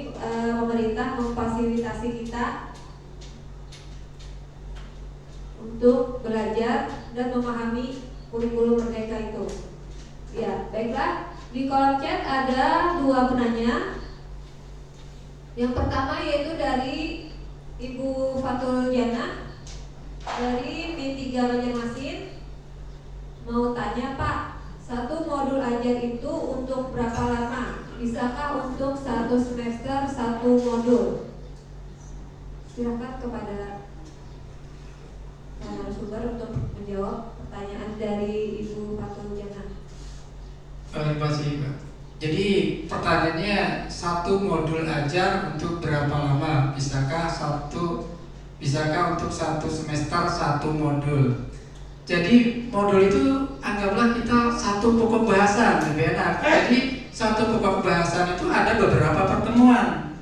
Pemerintah memfasilitasi kita untuk belajar dan memahami kurikulum Merdeka itu. Ya, baiklah. Di kolom chat ada 2 penanya. Yang pertama yaitu dari Ibu Fatul Jana dari B3 Banjarmasin. Mau tanya Pak, satu modul ajar itu untuk berapa lama? Bisakah untuk 1 semester 1 modul? Silakan kepada narasumber untuk menjawab pertanyaan dari Ibu Fatul Jana. Terima kasih Pak. Jadi pertanyaannya, satu modul ajar untuk berapa lama? Bisakah untuk 1 semester 1 modul? Jadi modul itu anggaplah kita 1 pokok bahasan, lebih enak. Jadi 1 pokok bahasan itu ada beberapa pertemuan.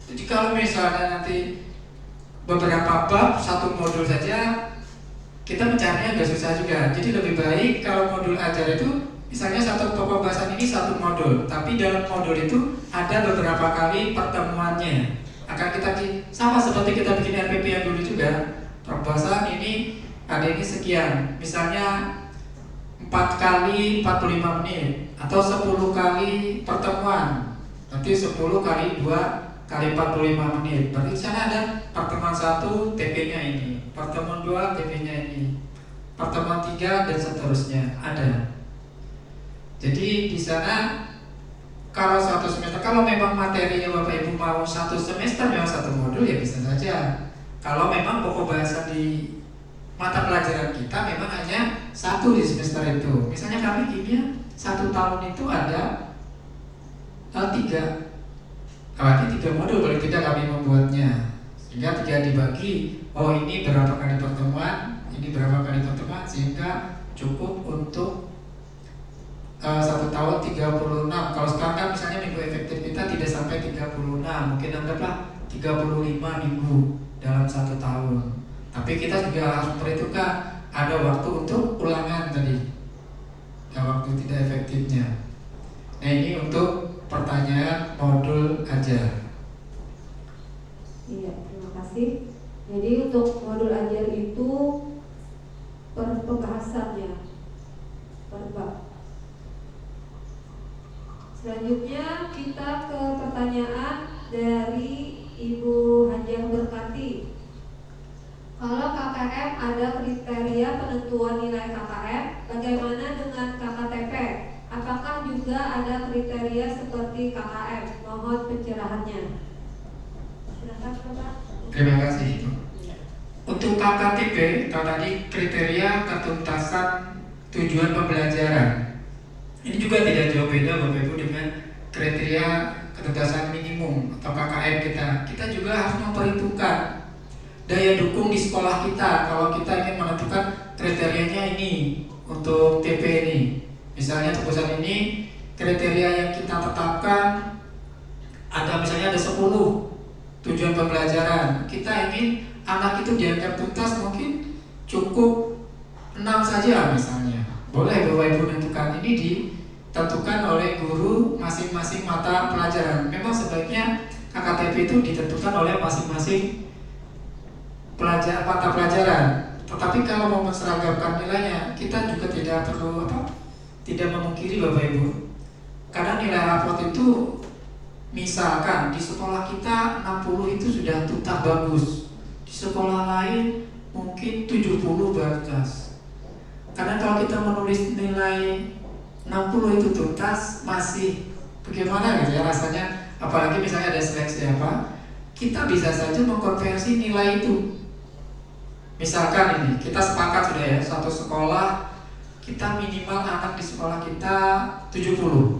Jadi kalau misalnya nanti beberapa bab 1 modul saja, kita mencarinya agak susah juga. Jadi lebih baik kalau modul ajar itu misalnya 1 pokok bahasan ini 1 modul, tapi dalam modul itu ada beberapa kali pertemuannya. Akan kita sama seperti kita bikin RPP yang dulu juga. Perbahasan ini ada ini sekian, misalnya 4 kali 45 menit atau 10 kali pertemuan. Nanti 10 kali 2 kali 45 menit. Berarti di sana ada pertemuan 1 TP-nya ini, pertemuan 2 TP-nya ini, pertemuan 3 dan seterusnya ada. Jadi di sana kalau satu semester, kalau memang materinya Bapak Ibu mau satu semester memang satu modul ya bisa saja. Kalau memang pokok bahasa di mata pelajaran kita memang hanya 1 di semester itu. Misalnya kami kimia 1 tahun itu ada 3 modul, paling tidak kami membuatnya. Sehingga 3 dibagi, oh ini berapa kali pertemuan, ini berapa kali pertemuan, sehingga cukup untuk 1 tahun 36. Kalau sekarang kan misalnya minggu efektif kita tidak sampai 36, mungkin anggaplah 35 minggu dalam 1 tahun. Tapi kita juga harus memperhitungkan ada waktu untuk ulangan tadi, waktu tidak efektifnya. Nah ini untuk pertanyaan modul ajar. Iya, terima kasih. Jadi untuk modul ajar itu per pembahasannya, per bab. Selanjutnya kita ke pertanyaan dari Ibu Hajah Berkati. Kalau KKM ada kriteria penentuan nilai KKM, bagaimana dengan KKTP? Apakah juga ada kriteria seperti KKM? Mohon pencerahannya. Silakan Bapak. Terima kasih. Untuk KKTP, kalau tadi kriteria ketuntasan tujuan pembelajaran, ini juga tidak jauh beda Bapak Ibu dengan kriteria ketuntasan minimum atau KKM kita. Kita juga harus memperhitungkan daya dukung di sekolah kita. Kalau kita ingin menentukan kriterianya ini untuk TP ini, misalnya tebusan ini kriteria yang kita tetapkan ada, misalnya ada 10 tujuan pembelajaran. Kita ingin anak itu dianggap tuntas, mungkin cukup 6 saja misalnya. Boleh Bapak Ibu menentukan, ini ditentukan oleh guru masing-masing mata pelajaran. Memang sebaiknya KKTP itu ditentukan oleh masing-masing mata pelajaran. Tetapi kalau mau menseragamkan nilainya, kita juga tidak perlu tidak memungkiri Bapak Ibu. Karena nilai raport itu, misalkan di sekolah kita 60 itu sudah tuntas bagus, di sekolah lain mungkin 70 bagus. Karena kalau kita menulis nilai 60 itu tuntas, masih bagaimana gitu ya rasanya. Apalagi misalnya ada seleksi kita bisa saja mengkonversi nilai itu. Misalkan ini, kita sepakat sudah ya, satu sekolah kita minimal anak di sekolah kita 70.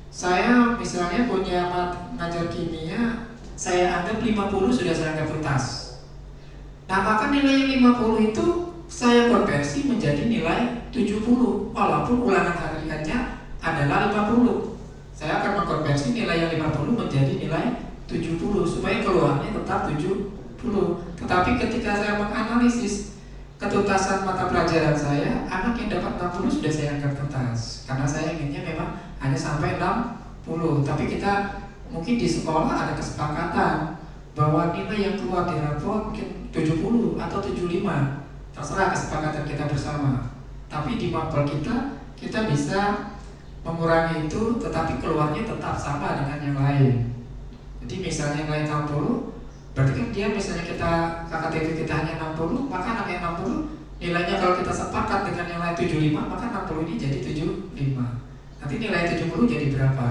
Saya misalnya punya ngajar kimia, saya anggap 50 sudah saya anggap tuntas. Nah maka nilai 50 itu saya konversi menjadi nilai 70, walaupun ulangan hariannya adalah 50. Saya akan mengkonversi nilai yang 50 menjadi nilai 70 supaya keluarnya tetap 70. Tetapi ketika saya menganalisis ketuntasan mata pelajaran saya, anak yang dapat 60 sudah saya anggap tuntas, karena saya inginnya memang hanya sampai 60. Tapi kita mungkin di sekolah ada kesepakatan bahwa nilai yang keluar di raport mungkin 70 atau 75, terserah kesepakatan kita bersama. Tapi di mapel kita bisa mengurangi itu, tetapi keluarnya tetap sama dengan yang lain. Jadi misalnya nilai 60, berarti kan dia misalnya KKTP kita hanya 60, maka anak yang 60 nilainya kalau kita sepakat dengan nilai 75, maka 60 ini jadi 75. Nanti nilai 70 jadi berapa?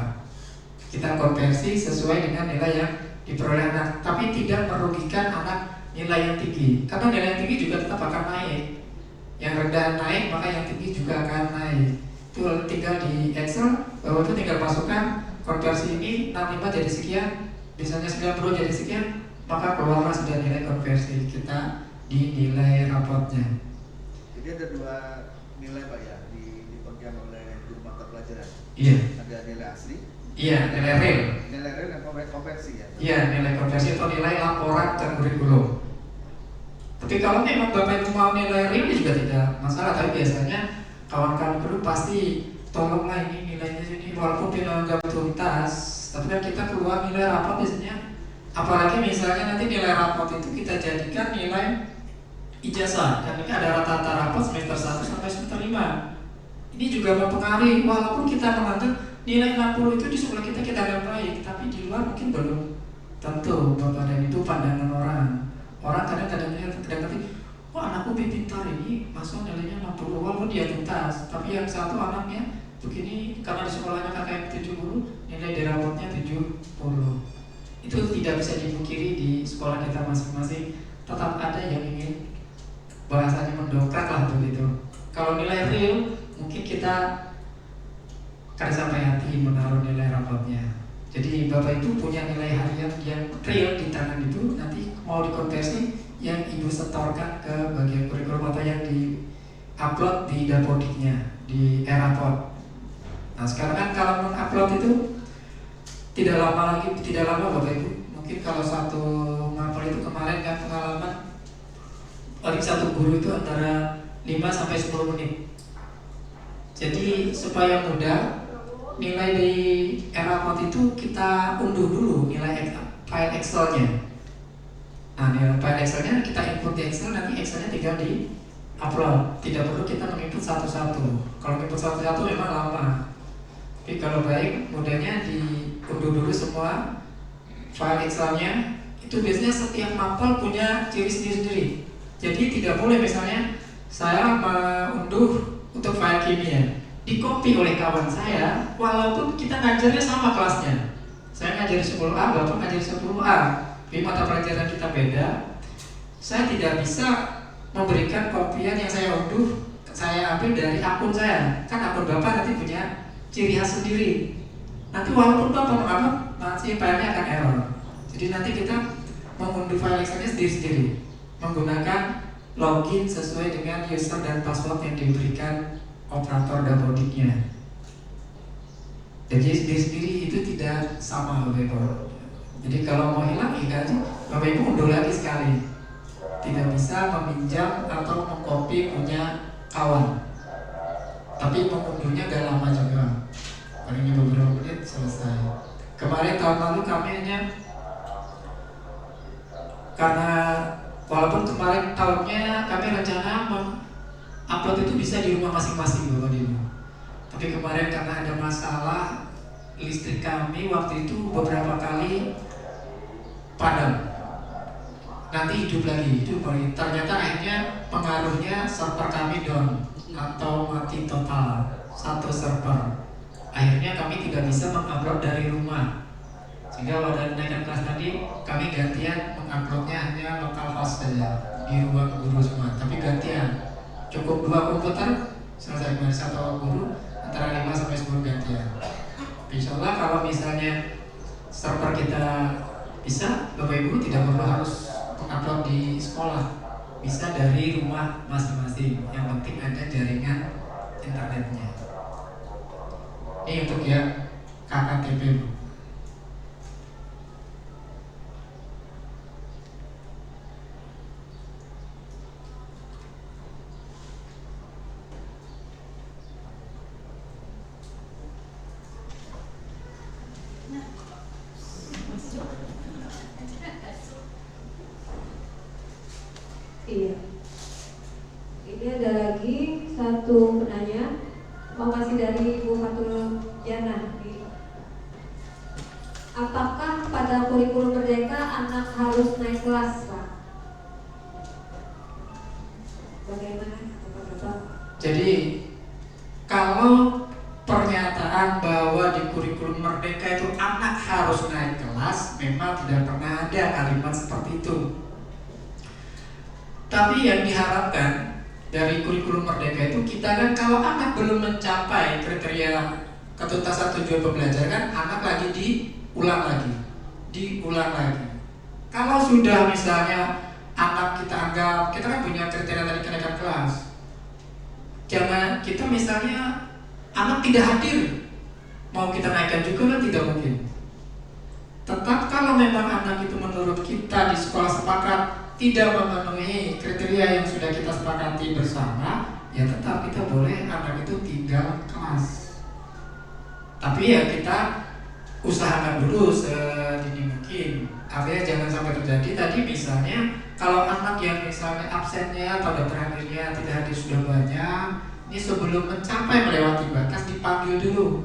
Kita konversi sesuai dengan nilai yang diperoleh anak, tapi tidak merugikan anak nilai yang tinggi. Karena nilai yang tinggi juga tetap akan naik. Yang rendah naik, maka yang tinggi juga akan naik. Itu tinggal di Excel, bahwa itu tinggal masukkan konversi ini 65 jadi sekian, misalnya 90 jadi sekian, maka keluarlah sudah nilai konversi kita di nilai raportnya. Jadi ada 2 nilai Pak ya dipegang oleh guru mata pelajaran. Iya. Ada nilai asli. Iya, nilai real. Nilai real dan konversi ya. Iya, nilai konversi atau nilai laporan dan kurikulum. Tapi kalau memang Bapak Ibu mau nilai real juga tidak masalah. Tapi biasanya kawan-kawan guru pasti tolonglah ini nilainya ini, walaupun dianggap tuntas, tapi kan kita keluar nilai raport biasanya. Apalagi misalnya nanti nilai raport itu kita jadikan nilai ijazah, dan ini ada rata-rata raport semester 1 sampai semester 5. Ini juga mempengaruhi, walaupun kita menganggap nilai 60 itu di sekolah kita anggap baik, tapi di luar mungkin belum tentu Bapak dan itu pandangan orang. Orang kadang-kadang wah anakku pintar ini, masa nilainya 60 walaupun dia tuntas, tapi yang satu anaknya begini karena di sekolahnya KKM 70, nilai di rapotnya 70. Itu tidak bisa dipungkiri di sekolah kita masing-masing. Tetap ada yang ingin bahasanya mendongkrak lah begitu. Kalau nilai real mungkin kita kada sampai hati menaruh nilai rapotnya. Jadi Bapak itu punya nilai harian yang real di tangan itu, nanti mau dikonversi yang Ibu setorkan ke bagian kurikulum atau yang di upload di Dapodiknya di e-raport. Nah sekarang kan kalau mengupload itu tidak lama Bapak Ibu. Mungkin kalau satu mapel itu kemarin kan pengalaman paling satu guru itu antara 5 sampai 10 menit. Jadi supaya mudah, nilai di e-raport itu kita unduh dulu nilai file Excel-nya. Nah nilai file Excel-nya kita input di Excel, nanti Excel-nya tinggal di upload. Tidak perlu kita menginput satu-satu. Kalau input satu-satu memang lama. Tapi kalau baik, mudahnya diunduh dulu semua file Excel-nya. Itu biasanya setiap mapel punya ciri sendiri-sendiri. Jadi tidak boleh misalnya saya mengunduh untuk file kimia di-copy oleh kawan saya, walaupun kita ngajarnya sama kelasnya. Saya ngajari 10A, Bapak ngajari 10A, tapi mata pelajaran kita beda. Saya tidak bisa memberikan kopian yang saya unduh, saya ambil dari akun saya. Kan akun Bapak nanti punya ciri khas sendiri. Nanti walaupun Bapak menganggap nanti filenya akan error. Jadi nanti kita mengunduh file Excel-nya sendiri-sendiri, menggunakan login sesuai dengan user dan password yang diberikan operator Dapodiknya. Jadi sendiri itu tidak sama Bapak Ibu. Jadi kalau mau hilang ya Bapak Ibu unduh lagi sekali. Tidak bisa meminjam atau mengcopy punya kawan. Tapi mengunduhnya gak lama juga. Palingnya beberapa menit selesai. Kemarin tahun lalu kami hanya karena walaupun kemarin tahunnya kami rencana upload itu bisa di rumah masing-masing Bapak Ibu. Tapi kemarin karena ada masalah listrik kami waktu itu beberapa kali padam. Nanti hidup lagi. Ternyata akhirnya pengaruhnya server kami down atau mati total satu server. Akhirnya kami tidak bisa mengupload dari rumah. Sehingga pada naikkan kelas tadi kami gantian menguploadnya hanya lokal host saja di ruang guru semua. Tapi gantian. Cukup 2 komputer selesai dari satu guru antara 5 sampai 10 gantian. Insya Allah kalau misalnya server kita bisa, Bapak Ibu tidak perlu harus mengupload di sekolah, bisa dari rumah masing-masing. Yang penting ada jaringan internetnya. Ini untuk yang KKTP Bu. Iya. Ini ada lagi satu penanya, mau masih dari Ibu Fatul Jana. Apakah pada kurikulum Merdeka anak harus naik kelas, Pak? Bagaimana Bapak? Jadi kalau pernyataan bahwa di kurikulum Merdeka itu anak harus naik kelas, memang tidak pernah ada kalimat seperti itu. Tapi yang diharapkan dari kurikulum Merdeka itu kita kan kalau anak belum mencapai kriteria ketuntasan tujuan pembelajaran, anak lagi diulang lagi. Kalau sudah misalnya anak kita anggap, kita kan punya kriteria tadi kenaikan kelas. Jangan kita misalnya anak tidak hadir, mau kita naikkan juga kan tidak mungkin. Tetap kalau memang anak itu menurut kita di sekolah sepakat tidak memenuhi kriteria yang sudah kita sepakati bersama, ya tetap kita boleh anak itu tinggal kelas. Tapi ya kita usahakan dulu sedini mungkin. Artinya jangan sampai terjadi tadi misalnya kalau anak yang misalnya absennya atau terakhirnya tidak hadir sudah banyak, Ini sebelum mencapai melewati batas dipanggil dulu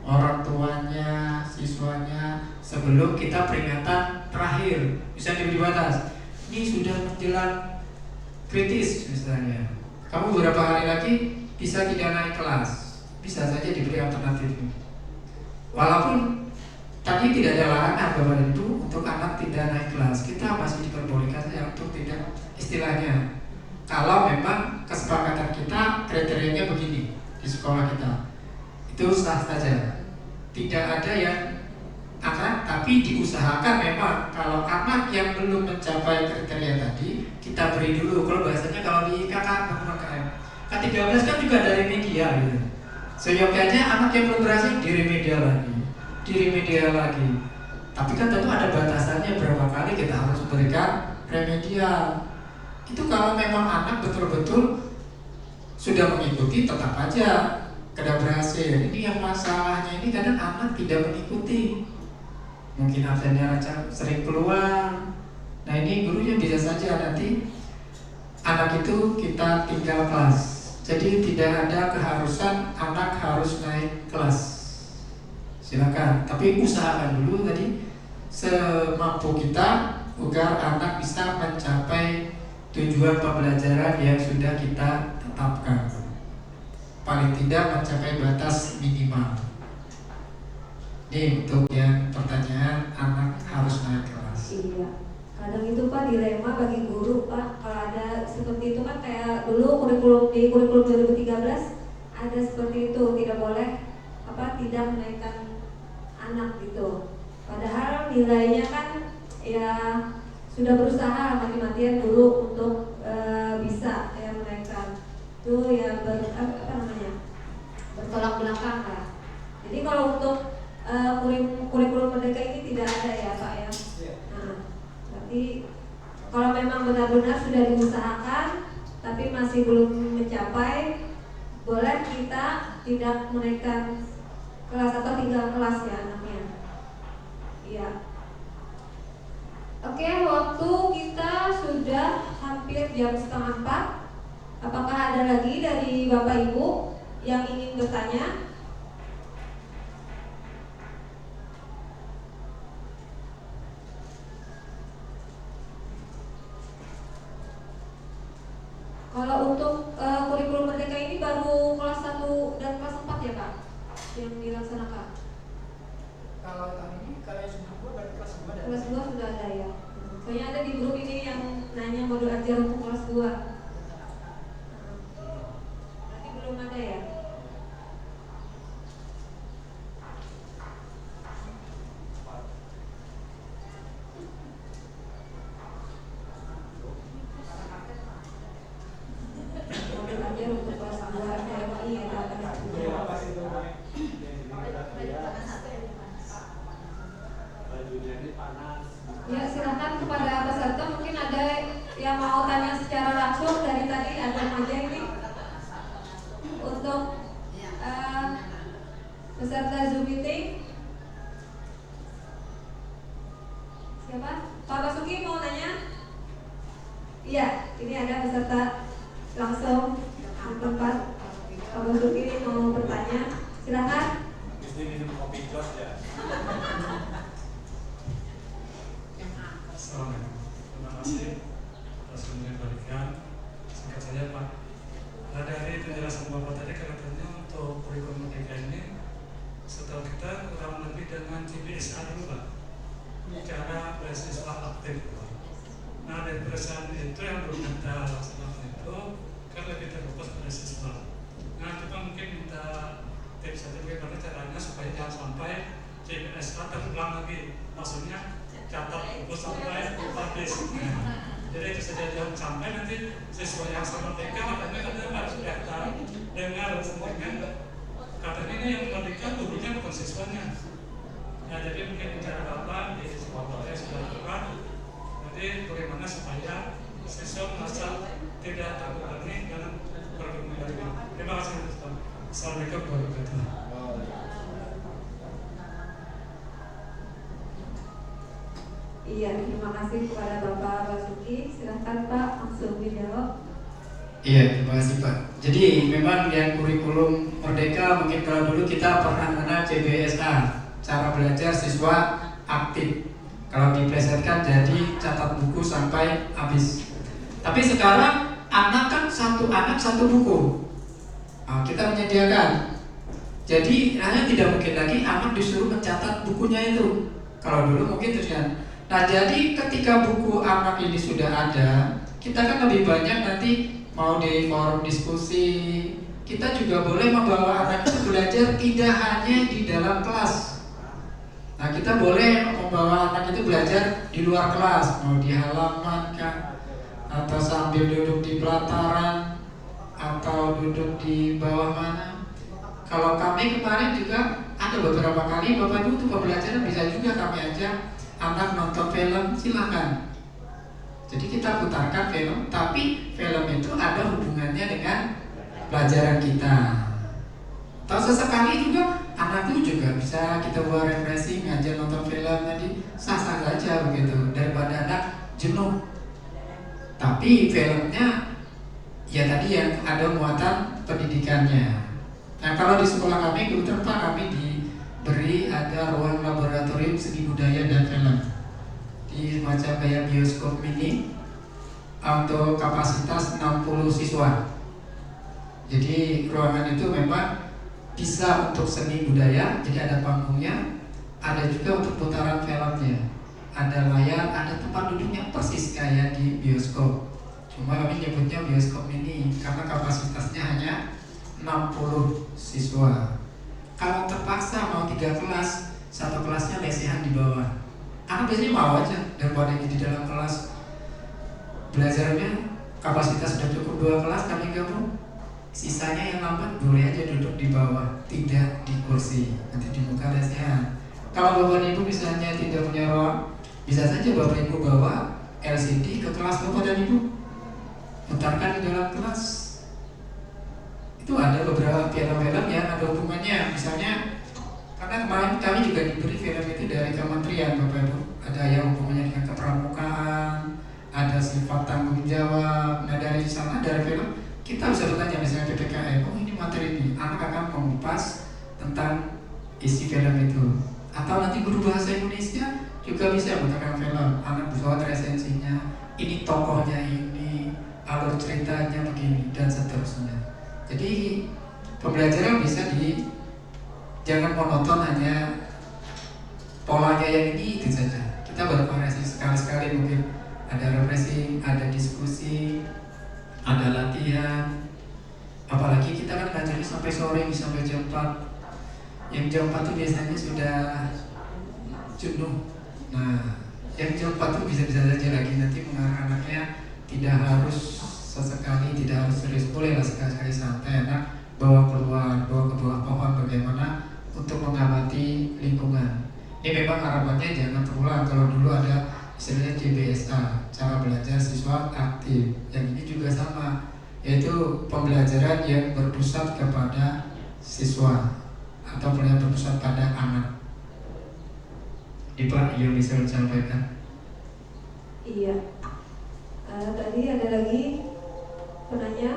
orang tuanya, siswanya, sebelum kita peringatan terakhir bisa diberi batas. Ini sudah menjelang kritis misalnya. Kamu beberapa hari lagi bisa tidak naik kelas, bisa saja diberi alternatif. Walaupun tadi tidak ada larangan Bapak dan Ibu untuk anak tidak naik kelas, kita masih diperbolehkan saja untuk tidak, istilahnya kalau memang kesepakatan kita kriterianya begini di sekolah kita, itu sah saja. Tidak ada yang anak, tapi diusahakan memang kalau anak yang belum mencapai kriteria tadi kita beri dulu. Kalau bahasanya kalau di KKM K13 kan juga dari media gitu. Seyogyanya anak yang belum berhasil di remedial lagi. Tapi kan tentu ada batasannya berapa kali kita harus berikan remedial. Itu kalau memang anak betul-betul sudah mengikuti, tetap aja tidak berhasil. Ini yang masalahnya, ini kadang anak tidak mengikuti, mungkin absennya sering keluar. Nah ini gurunya bisa saja nanti anak itu kita tinggal kelas. Jadi tidak ada keharusan anak harus naik kelas. Silakan, tapi usahakan dulu tadi semampu kita agar anak bisa mencapai tujuan pembelajaran yang sudah kita tetapkan. Paling tidak mencapai batas minimal. Ini untuk yang pertanyaan anak harus naik kelas. Iya. Kadang itu Pak dilema bagi guru Pak, kalau ada seperti itu kan kayak dulu kurikulum 2013 ada seperti itu, tidak boleh tidak menaikkan anak gitu. Padahal nilainya kan ya sudah berusaha mati-matian dulu untuk bisa menaikkan. Itu ya bertolak belakang lah. Jadi kalau untuk kurikulum merdeka ini tidak ada ya Pak ya. Nah, berarti kalau memang benar-benar sudah diusahakan tapi masih belum mencapai, boleh kita tidak menaikkan kelas atau tinggal kelas ya anaknya. Iya. Oke, waktu kita sudah hampir jam 3:30. Apakah ada lagi dari Bapak Ibu yang ingin bertanya? Kalau untuk kurikulum merdeka ini baru kelas 1 dan kelas 4 ya Pak yang dilaksanakan? Kalau tahun ini kalau yang sudah baru kelas 2 dan kelas 2 sudah ada ya. Soalnya ada di grup ini yang nanya modul ajar untuk kelas 2. Berarti belum ada ya? Modul ajar untuk kelas 2 MI ya kelas 2. Ya silakan kepada peserta, mungkin ada yang mau tanya secara langsung dari tadi, ada aja ini untuk peserta Zoom meeting. Siapa? Pak Basuki mau nanya? Iya, ini ada peserta langsung di tempat. Pak Basuki mau bertanya, silakan. Minum kopi jos ya. Assalamualaikum. Terima kasih atas memberikan. Singkat saja Pak. Dari penjelasan Bapak tadi kelihatannya untuk kurikulum merdeka ini setahu kita kurang lebih dengan CBSA dulu Pak. Cara beasiswa aktif Pak. Nah dari perusahaan itu yang belum kita laksanakan itu kan lebih terfokus pada siswa. Nah kita mungkin minta tips saja bagaimana caranya supaya jangan sampai CBSA terulang lagi. Maksudnya catat buku sampai publish. Jadi itu saja jangan sampai nanti siswa yang merdeka katanya harus daftar dengar semuanya. Katanya ini yang merdeka gurunya bukan siswanya. Ya jadi mungkin cara Bapak di sekolah saya sudah lakukan. Jadi bagaimana supaya siswa merasa tidak terbebani dalam bergabung dari ini. Terima kasih. Assalamualaikum warahmatullahi wabarakatuh. Iya, terima kasih kepada Bapak Basuki. Silahkan Pak langsung dijawab. Iya, terima kasih Pak. Jadi memang yang kurikulum Merdeka mungkin kalau dulu kita pernah mengenal CBSA, cara belajar siswa aktif. Kalau diplesetkan jadi catat buku sampai habis. Tapi sekarang anak kan satu anak satu buku. Nah, kita menyediakan. Jadi hanya tidak mungkin lagi anak disuruh mencatat bukunya itu. Kalau dulu mungkin terus kan. Nah jadi ketika buku anak ini sudah ada, kita kan lebih banyak nanti mau di forum diskusi, kita juga boleh membawa anak itu belajar tidak hanya di dalam kelas. Nah kita boleh membawa anak itu belajar di luar kelas, mau di halaman kan, atau sambil duduk di pelataran, atau duduk di bawah mana. Kalau kami kemarin juga ada beberapa kali Bapak Ibu untuk pembelajaran bisa juga kami ajak anak nonton film, silakan. Jadi kita putarkan film, tapi film itu ada hubungannya dengan pelajaran kita. Atau sesekali juga anak itu juga bisa kita buat refreshing, ngajak nonton film tadi, sah-sah saja begitu, daripada anak jenuh. Tapi filmnya ya tadi yang ada muatan pendidikannya. Nah kalau di sekolah kami kebetulan Pak kami diberi ada ruang laboratorium seni budaya dan film di semacam kayak bioskop mini untuk kapasitas 60 siswa. Jadi ruangan itu memang bisa untuk seni budaya, jadi ada panggungnya, ada juga untuk putaran filmnya, ada layar, ada tempat duduknya persis kayak di bioskop. Cuma kami nyebutnya bioskop mini karena kapasitasnya hanya 60 siswa. Kalau terpaksa mau 3 kelas, satu kelasnya lesehan di bawah. Anak biasanya mau aja daripada di dalam kelas belajarnya kapasitas sudah cukup 2 kelas kami gabung. Sisanya yang lambat boleh aja duduk di bawah, tidak di kursi, nanti di muka lesehan. Kalau Bapak Ibu misalnya tidak punya ruang, bisa saja Bapak Ibu bawa LCD ke kelas Bapak dan Ibu, putarkan di dalam kelas. Itu ada beberapa film-film yang ada hubungannya, misalnya karena kemarin kami juga diberi film itu dari kementerian Bapak Ibu, ada yang hubungannya dengan kepramukaan, ada sifat tanggung jawab. Nah dari sana dari film kita bisa bertanya misalnya PPKM, oh ini materi ini, anak akan mengupas tentang isi film itu. Atau nanti guru bahasa Indonesia juga bisa menggunakan film, anak bisa resensinya, ini tokohnya ini, alur ceritanya begini dan seterusnya. Jadi pembelajaran bisa jangan monoton hanya polanya yang ini itu saja. Kita bervariasi sekali-sekali, mungkin ada refreshing, ada diskusi, ada latihan. Apalagi kita kan belajarnya sampai sore, sampai jam 4. Yang jam 4 itu biasanya sudah jenuh. Nah, yang jam 4 itu bisa-bisa saja lagi nanti mengarah anaknya, tidak harus sesekali, tidak harus serius, bolehlah sekali-sekali santai, anak bawa keluar, bawa ke bawah pohon bagaimana untuk mengamati lingkungan. Ini memang harapannya jangan terulang. Kalau dulu ada istilahnya CBSA, cara belajar siswa aktif. Yang ini juga sama, yaitu pembelajaran yang berpusat kepada siswa atau yang berpusat pada anak. Ini Pak yang bisa disampaikan. Iya. Tadi ada lagi penanya.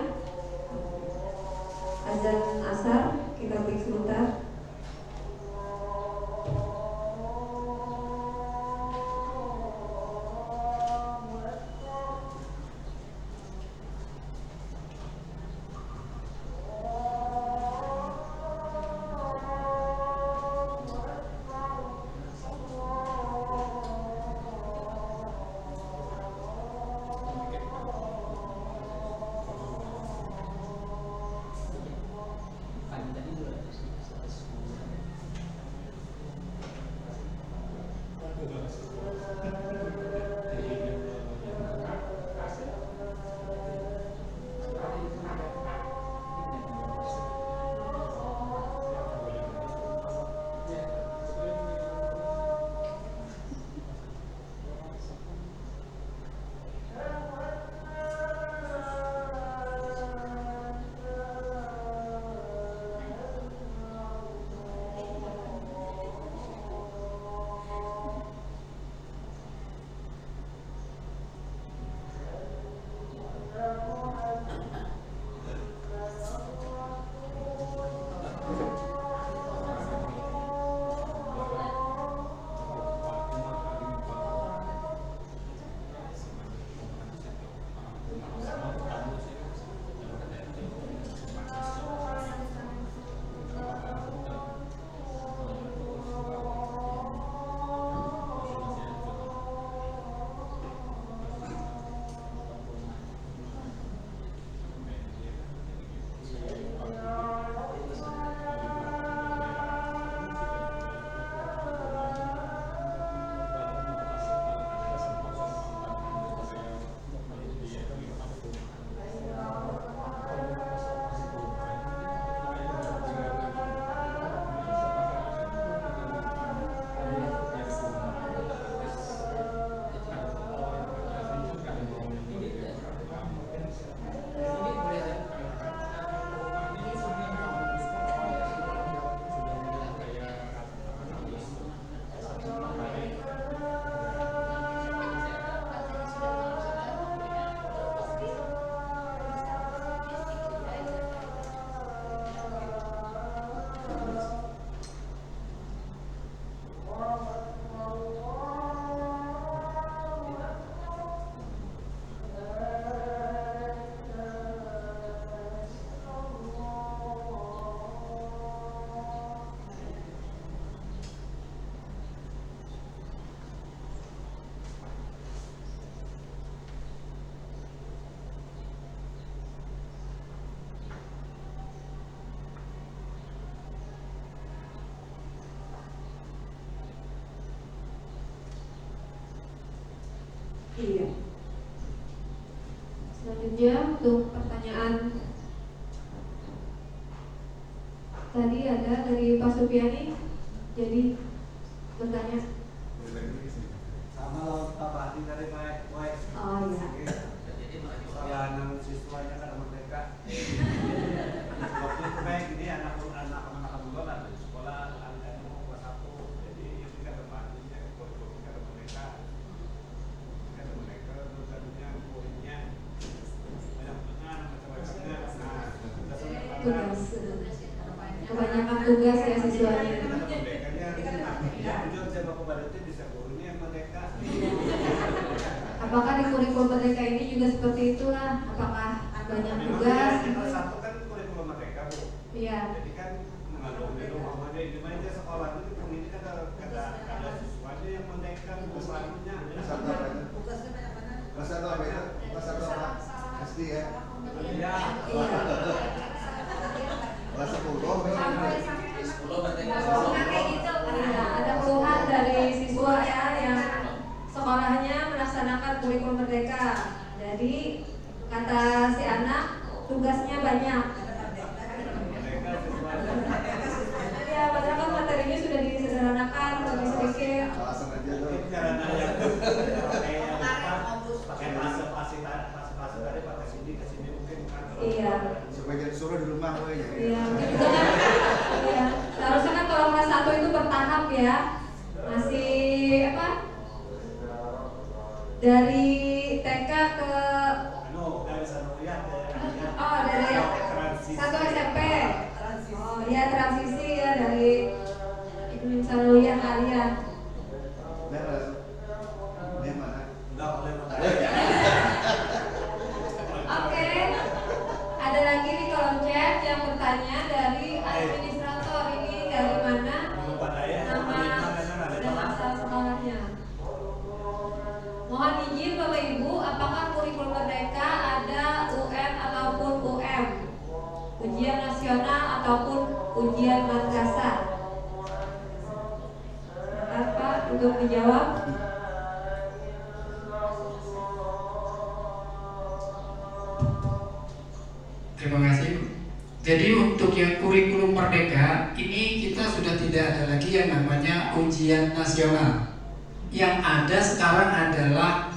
Azan asar, kita break sebentar. Iya. Selanjutnya untuk pertanyaan tadi ada dari Pak Supiani, jadi bertanya. Sama lo Pak Hadi dari baik. Oh iya. Ya anak siswanya kan merdeka. Waktu itu baik ini anak-anak juga kan di sekolah ada mau kelas 1. Jadi itu kan tempatnya kurikulum kan merdeka. Kan merdeka terus tadinya poinnya banyak macam-macamnya. Tugas. Kebanyakan tugas ya siswanya. Apakah di kurikulum merdeka ini juga seperti itulah? Apakah banyak tugas? Kelas 1 kan kurikulum merdeka, Bu. Iya. Jadi kan mengandung itu mamanya ini aja sekolah itu ini kan ada siswanya yang merdeka selanjutnya. Kelas 1 apa itu? Kelas 1 apa? SD ya? Iya. Kelas 10 Iya, ada keluhan dari siswa ya yang sekolahnya melaksanakan kurikulum merdeka. Jadi kata si anak tugasnya banyak. Ya, padahal kan materinya sudah disederhanakan, lebih sedikit. alasan aja tuh. Caranya yang pakai pasif tadi pakai sini ke sini mungkin kan. Iya. Sebagian suruh di rumah gue ya. Iya, itu kan, iya. Seharusnya kan kalau kelas 1 itu bertahap ya. Masih apa? Dari TK ke Dari sanawiyah dari satu SMP. Oh ya, transisi ya dari sanawiyah ke aliyah. Dia mana? Enggak boleh Oke. Ada lagi di kolom chat yang bertanya dari administrator, ini dari mana? Nama dan asal sekolahnya. Mohon izin Bapak Ibu, apakah kurikulum merdeka ada UN ataupun UM? Ujian nasional ataupun ujian madrasah? Silakan Pak untuk menjawab. Terima kasih. Jadi untuk yang kurikulum merdeka ini kita sudah tidak ada lagi yang namanya ujian nasional. Yang ada sekarang adalah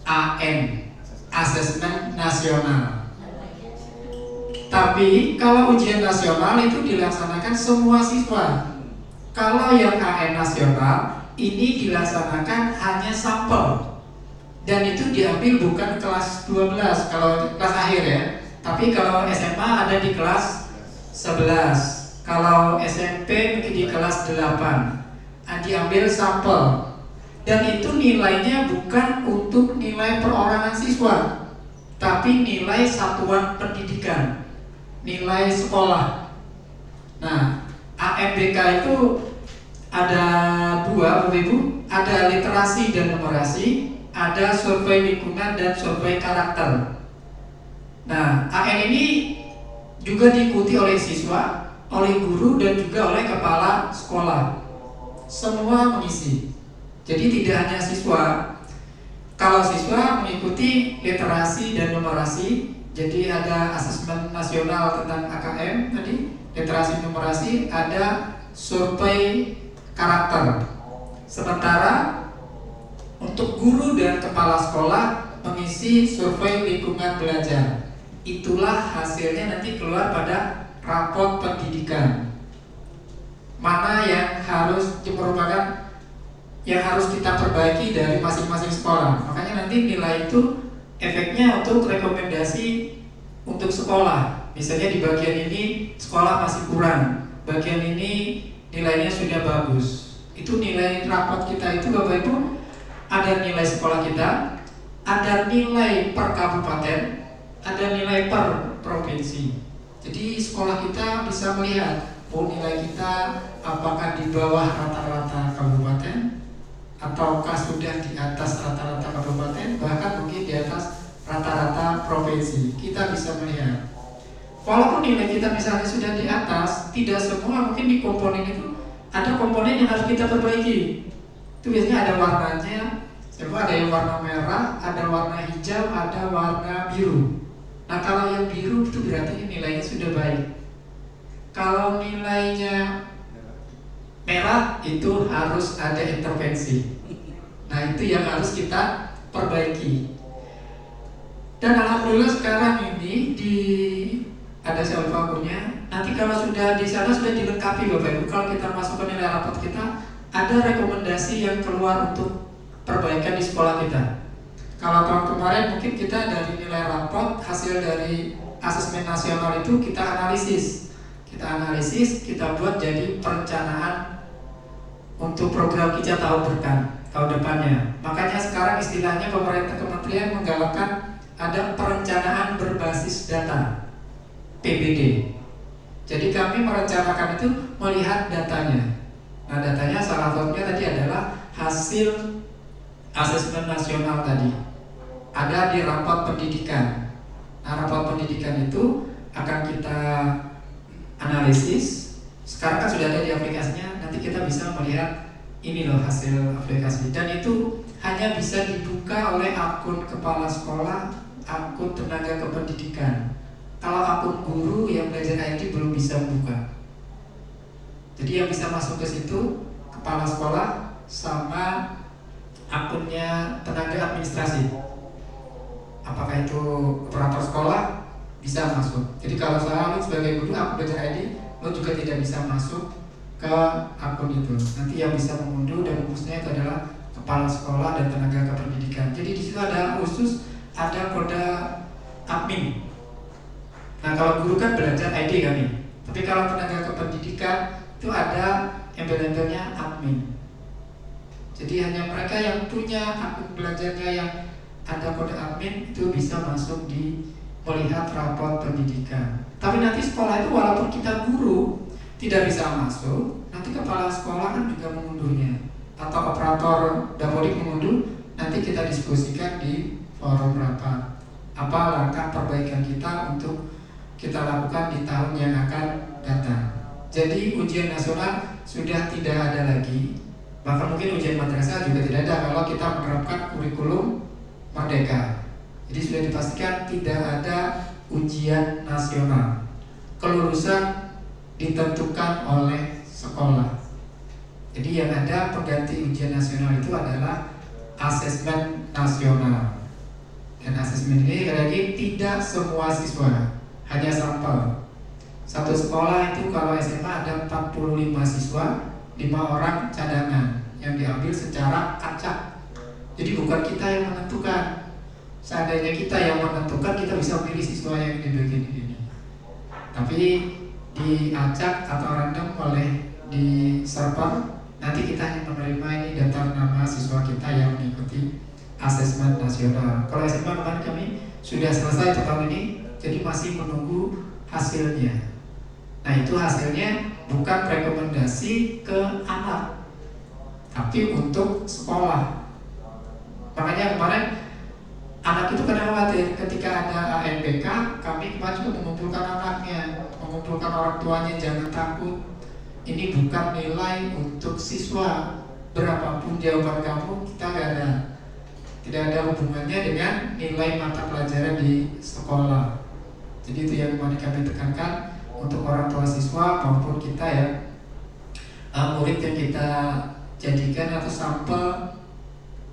AN, Asesmen Nasional. Tapi kalau ujian nasional itu dilaksanakan semua siswa. Kalau yang AN nasional ini dilaksanakan hanya sampel. Dan itu diambil bukan kelas 12 kalau kelas akhir ya. Tapi kalau SMA ada di kelas 11. Kalau SMP mungkin di kelas 8. Diambil sampel. Dan itu nilainya bukan untuk nilai perorangan siswa, tapi nilai satuan pendidikan, nilai sekolah. Nah, AMBK itu ada dua, Bapak Ibu. Ada literasi dan numerasi, ada survei lingkungan dan survei karakter. Nah, AN ini juga diikuti oleh siswa, oleh guru dan juga oleh kepala sekolah. Semua mengisi. Jadi tidak hanya siswa. Kalau siswa mengikuti literasi dan numerasi, jadi ada asesmen nasional tentang AKM tadi, literasi numerasi, ada survei karakter. Sementara untuk guru dan kepala sekolah mengisi survei lingkungan belajar. Itulah hasilnya nanti keluar pada rapot pendidikan. Mana yang harus merupakan yang harus kita perbaiki dari masing-masing sekolah. Makanya nanti nilai itu efeknya untuk rekomendasi untuk sekolah. Misalnya di bagian ini sekolah masih kurang, bagian ini nilainya sudah bagus. Itu nilai rapot kita itu Bapak Ibu, ada nilai sekolah kita, ada nilai per kabupaten, ada nilai per provinsi. Jadi sekolah kita bisa melihat nilai kita apakah di bawah rata-rata kabupaten ataukah sudah di atas rata-rata kabupaten, bahkan mungkin di atas rata-rata provinsi. Kita bisa melihat. Walaupun nilai kita misalnya sudah di atas, tidak semua mungkin di komponen itu ada komponen yang harus kita perbaiki. Itu biasanya ada warnanya Coba ada yang warna merah, ada warna hijau, ada warna biru. Nah kalau yang biru itu berarti nilainya sudah baik. Kalau nilainya merah itu harus ada intervensi. Nah itu yang harus kita perbaiki. Dan alhamdulillah sekarang ini ada self akunnya. Nanti kalau sudah di sana sudah dilengkapi Bapak Ibu. Kalau kita masuk ke nilai rapot kita, ada rekomendasi yang keluar untuk perbaikan di sekolah kita. Kalau tahun kemarin mungkin kita dari nilai rapot, hasil dari asesmen nasional itu kita analisis, kita buat jadi perencanaan untuk program kita tahun depannya. Makanya sekarang istilahnya pemerintah kementerian menggalakkan ada perencanaan berbasis data, PBD. Jadi kami merencanakan itu melihat datanya. Nah datanya salah satunya tadi adalah hasil asesmen nasional tadi. Ada di rapot pendidikan. Nah rapot pendidikan itu akan kita analisis. Sekarang kan sudah ada di aplikasinya. Nanti kita bisa melihat ini loh hasil aplikasi. Dan itu hanya bisa dibuka oleh akun kepala sekolah, akun tenaga kependidikan. Kalau akun guru yang belajar ID belum bisa buka. Jadi yang bisa masuk ke situ kepala sekolah sama akunnya tenaga administrasi. Apakah itu operator sekolah bisa masuk. Jadi kalau saya sebagai guru akun belajar ID, lo juga tidak bisa masuk ke akun itu. Nanti yang bisa mengunduh dan mengurusnya itu adalah kepala sekolah dan tenaga kependidikan. Jadi di situ ada khusus ada kode admin. Nah kalau guru kan belajar ID kami. Tapi kalau tenaga kependidikan itu ada embel-embelnya admin. Jadi hanya mereka yang punya akun belajarnya yang ada kode admin itu bisa masuk di melihat rapot pendidikan. Tapi nanti sekolah itu walaupun kita guru tidak bisa masuk, nanti kepala sekolah kan juga mengunduhnya atau operator dapodik mengunduh. Nanti kita diskusikan di forum rapat apa langkah perbaikan kita untuk kita lakukan di tahun yang akan datang. Jadi ujian nasional sudah tidak ada lagi. Bahkan mungkin ujian madrasah juga tidak ada kalau kita menerapkan kurikulum merdeka. Jadi sudah dipastikan tidak ada ujian nasional. Kelulusan ditentukan oleh sekolah. Jadi yang ada pengganti ujian nasional itu adalah asesmen nasional. Dan asesmen ini lagi tidak semua siswa, hanya sampel. Satu sekolah itu kalau SMA ada 45 siswa, 5 orang cadangan yang diambil secara acak. Jadi bukan kita yang menentukan. Seandainya kita yang menentukan, kita bisa pilih siswa yang dibagi ini. Tapi diacak atau random oleh di server, nanti kita hanya menerima ini data nama siswa kita yang mengikuti asesmen nasional. Kalau SMA kemarin kami sudah selesai tahun ini, jadi masih menunggu hasilnya. Nah itu hasilnya bukan rekomendasi ke anak, tapi untuk sekolah. Makanya kemarin anak itu kadang khawatir ketika ada ANBK, kami kemarin juga mengumpulkan anaknya, mengumpulkan orang tuanya, jangan takut. Ini bukan nilai untuk siswa. Berapapun jawaban kamu, kita gak ada. Tidak ada hubungannya dengan nilai mata pelajaran di sekolah. Jadi itu yang kemarin kami tekankan untuk orang tua siswa maupun kita ya, murid yang kita jadikan atau sampel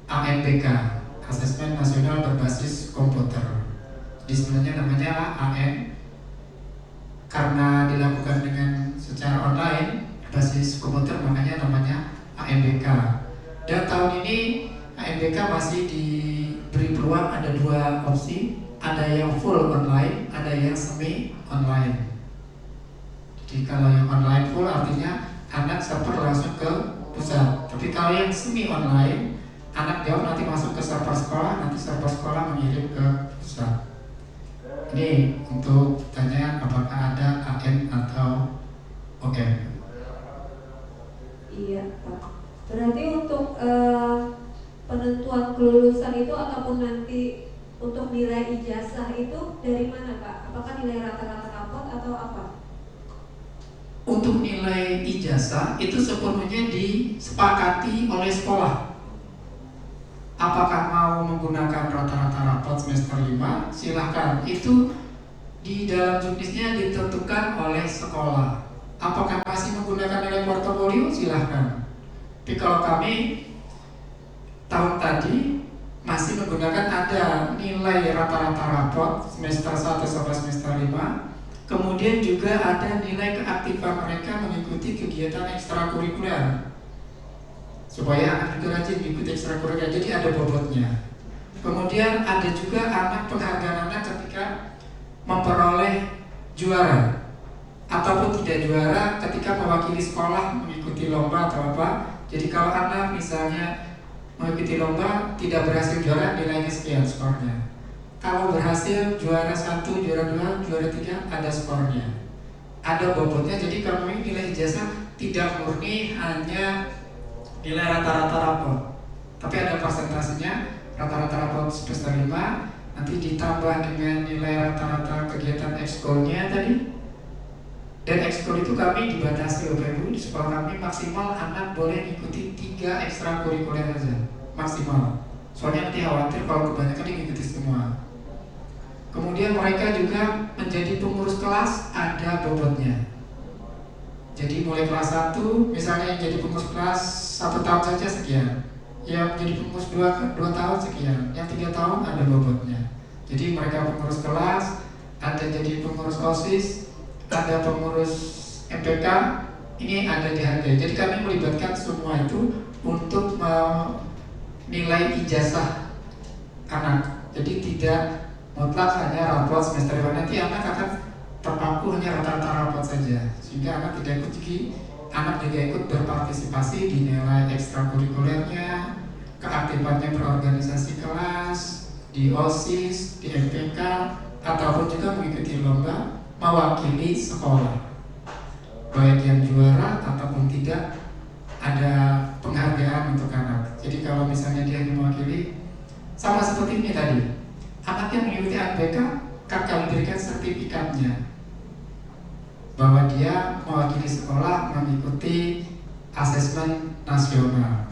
ANBK, Asesmen Nasional Berbasis Komputer. Jadi sebenarnya namanya AN karena dilakukan dengan secara online basis komputer, makanya namanya ANBK. Dan tahun ini ANBK masih diberi peluang ada 2 opsi, ada yang full online, ada yang semi online. Jadi kalau yang online full artinya anak server langsung ke pusat. Tapi kalau yang semi online, anak jauh nanti masuk ke server sekolah, nanti server sekolah mengirim ke pusat. Ini untuk tanya apakah ada AN atau OM. Iya Pak. Berarti untuk penentuan kelulusan itu ataupun nanti untuk nilai ijazah itu dari mana Pak? Apakah nilai rata-rata rapot atau apa? Untuk nilai ijazah itu sepenuhnya disepakati oleh sekolah. apakah mau menggunakan rata-rata rapot semester 5, silahkan. Itu di dalam juknisnya ditentukan oleh sekolah. Apakah masih menggunakan nilai portofolio? Silahkan. Tapi kalau kami tahun tadi masih menggunakan ada nilai rata-rata rapot semester 1 sampai semester 5. Kemudian juga ada nilai keaktifan mereka mengikuti kegiatan ekstrakurikuler, supaya anak juga rajin mengikuti ekstrakurikuler, jadi ada bobotnya. Kemudian ada juga anak penghargaan anak ketika memperoleh juara ataupun tidak juara ketika mewakili sekolah mengikuti lomba atau apa. Jadi kalau anak misalnya mengikuti lomba tidak berhasil juara, nilainya sekian skornya. Kalau berhasil juara 1, juara 2, juara 3, ada skornya, ada bobotnya. Jadi kalau nilai ijazah tidak murni hanya nilai rata-rata rapot, tapi ada persentasenya. Rata-rata rapot semester 5 nanti ditambah dengan nilai rata-rata kegiatan ekskulnya tadi. Dan ekskul itu kami dibatasi Bapak Ibu, di sekolah kami maksimal anak boleh mengikuti 3 ekstrakurikuler saja, maksimal. Soalnya nanti khawatir kalau kebanyakan diikuti semua. Kemudian mereka juga menjadi pengurus kelas, ada bobotnya. Jadi mulai kelas 1, misalnya yang jadi pengurus kelas 1 tahun saja sekian, yang jadi pengurus 2 tahun sekian, yang 3 tahun ada bobotnya. Jadi mereka pengurus kelas, ada jadi pengurus OSIS, ada pengurus MPK, ini ada dihargai. Jadi kami melibatkan semua itu untuk menilai ijazah anak. Jadi tidak mutlak hanya rapot semester 5, nanti anak akan terpaku hanya rata-rata rapot saja, sehingga anak tidak ikut anak juga ikut berpartisipasi di nilai ekstrakurikulernya, keaktifannya berorganisasi kelas, di OSIS, di MPK, ataupun juga mengikuti lomba mewakili sekolah, baik yang juara ataupun tidak, ada penghargaan untuk anak. Jadi kalau misalnya dia mewakili, sama seperti ini tadi, anak yang mengikuti MPK akan diberikan sertifikatnya bahwa dia mewakili sekolah mengikuti asesmen nasional.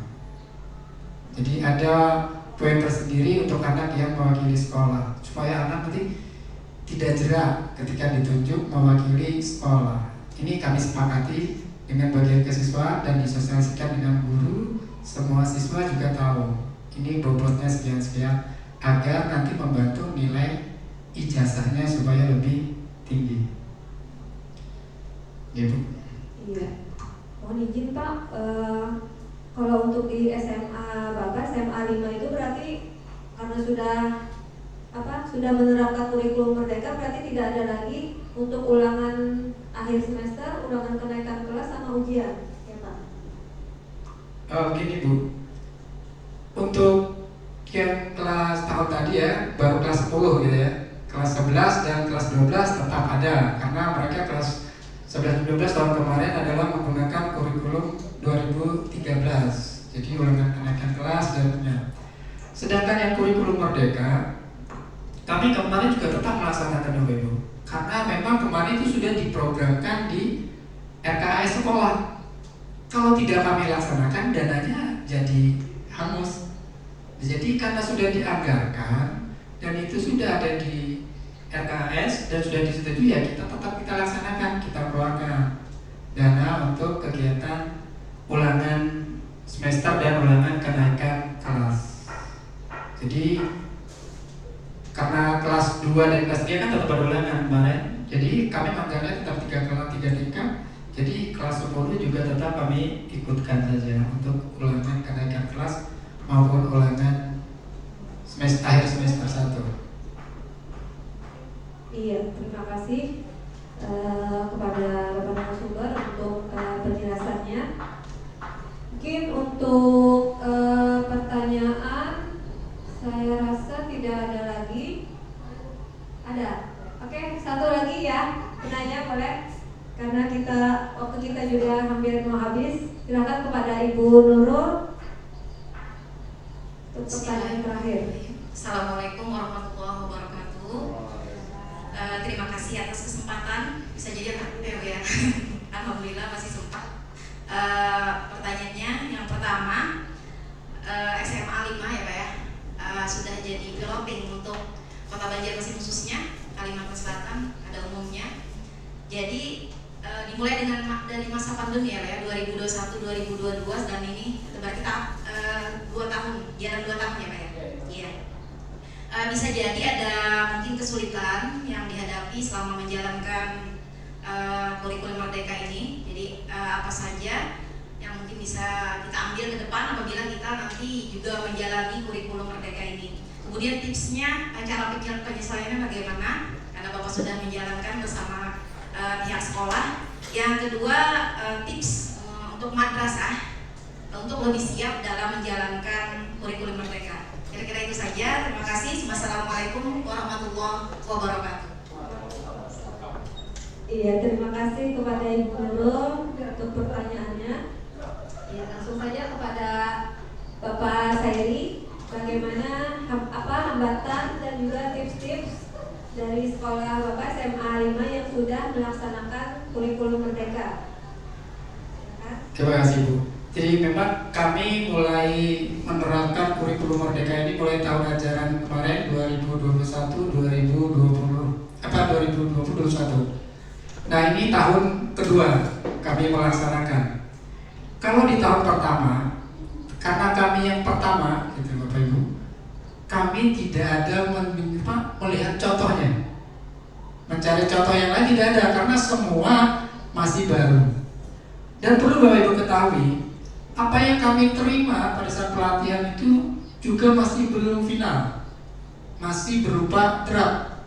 Jadi ada poin tersendiri untuk anak yang mewakili sekolah, supaya anak nanti tidak jerak ketika ditunjuk mewakili sekolah. Ini kami sepakati dengan bagian kesiswa dan disosialisasikan dengan guru. Semua siswa juga tahu ini bobotnya sekian-sekian, agar nanti membantu nilai ijazahnya supaya lebih tinggi. Ya Bu? Iya. Mohon izin Pak, kalau untuk di SMA Bapak, SMA 5 itu berarti karena sudah menerapkan kurikulum merdeka, berarti tidak ada lagi untuk ulangan akhir semester, ulangan kenaikan kelas sama ujian, ya Pak? Gini Bu, untuk yang kelas tahun tadi ya, baru kelas 10 gitu ya, kelas 11 dan kelas 12 tetap ada, karena mereka kelas 11-12 tahun kemarin adalah menggunakan kurikulum 2013, jadi ulangan kenaikan kelas dan punya. Sedangkan yang kurikulum merdeka, kami kemarin juga tetap melaksanakan Bapak Ibu, karena memang kemarin itu sudah diprogramkan di RKAS sekolah. Kalau tidak kami laksanakan, dananya jadi hangus. Jadi karena sudah dianggarkan dan itu sudah ada di RKAS dan sudah disetujui, ya kita laksanakan, kita keluarkan dana untuk kegiatan ulangan semester dan ulangan kenaikan kelas. Jadi karena kelas 2 dan kelas 3 kan tetap ada ulangan kemarin, jadi kami anggarannya tetap 3 tingkat. Jadi kelas 10 juga tetap kami ikutkan saja untuk ulangan kenaikan kelas maupun ulangan akhir semester 1. Iya, terima kasih kepada Bapak narasumber untuk penjelasannya. Mungkin untuk pertanyaan saya rasa tidak ada lagi. Ada? Oke, satu lagi ya, penanya boleh? Karena waktu kita juga hampir mau habis. Silakan kepada Ibu Nurul untuk pertanyaan terakhir. Assalamualaikum warahmatullahi wabarakatuh. Terima kasih atas kesempatan. Bisa jadi aku ya. Alhamdulillah masih sempat. Pertanyaannya yang pertama, SMA 5 ya Pak ya. 2021-2022 dan ini berarti 2 tahun, jalan 2 tahun ya Pak ya? Iya. Bisa jadi ada mungkin kesulitan yang dihadapi selama menjalankan kurikulum Merdeka ini. Jadi apa saja yang mungkin bisa kita ambil ke depan apabila kita nanti juga menjalani kurikulum Merdeka ini. Kemudian tipsnya, cara penyelesaiannya bagaimana? Karena Bapak sudah menjalankan bersama pihak sekolah. Yang kedua, tips untuk madrasah untuk lebih siap dalam menjalankan kurikulum Merdeka. Kira-kira itu saja. Terima kasih. Wassalamualaikum warahmatullahi wabarakatuh. Iya, terima kasih kepada Ibu Nurul untuk pertanyaannya. Ya, langsung saja kepada Bapak Sairi, bagaimana hambatan dan juga tips-tips dari sekolah Bapak SMA 5 yang sudah melaksanakan kurikulum Merdeka. Terima kasih Bu. Jadi memang kami mulai menerapkan kurikulum Merdeka ini mulai tahun ajaran kemarin 2021. Nah ini tahun kedua kami melaksanakan. Kalau di tahun pertama, karena kami yang pertama, gitu Bapak Ibu, kami tidak ada melihat contohnya, mencari contoh yang lain tidak ada karena semua masih baru. Dan perlu Bapak Ibu ketahui, apa yang kami terima pada saat pelatihan itu juga masih belum final, masih berupa draft.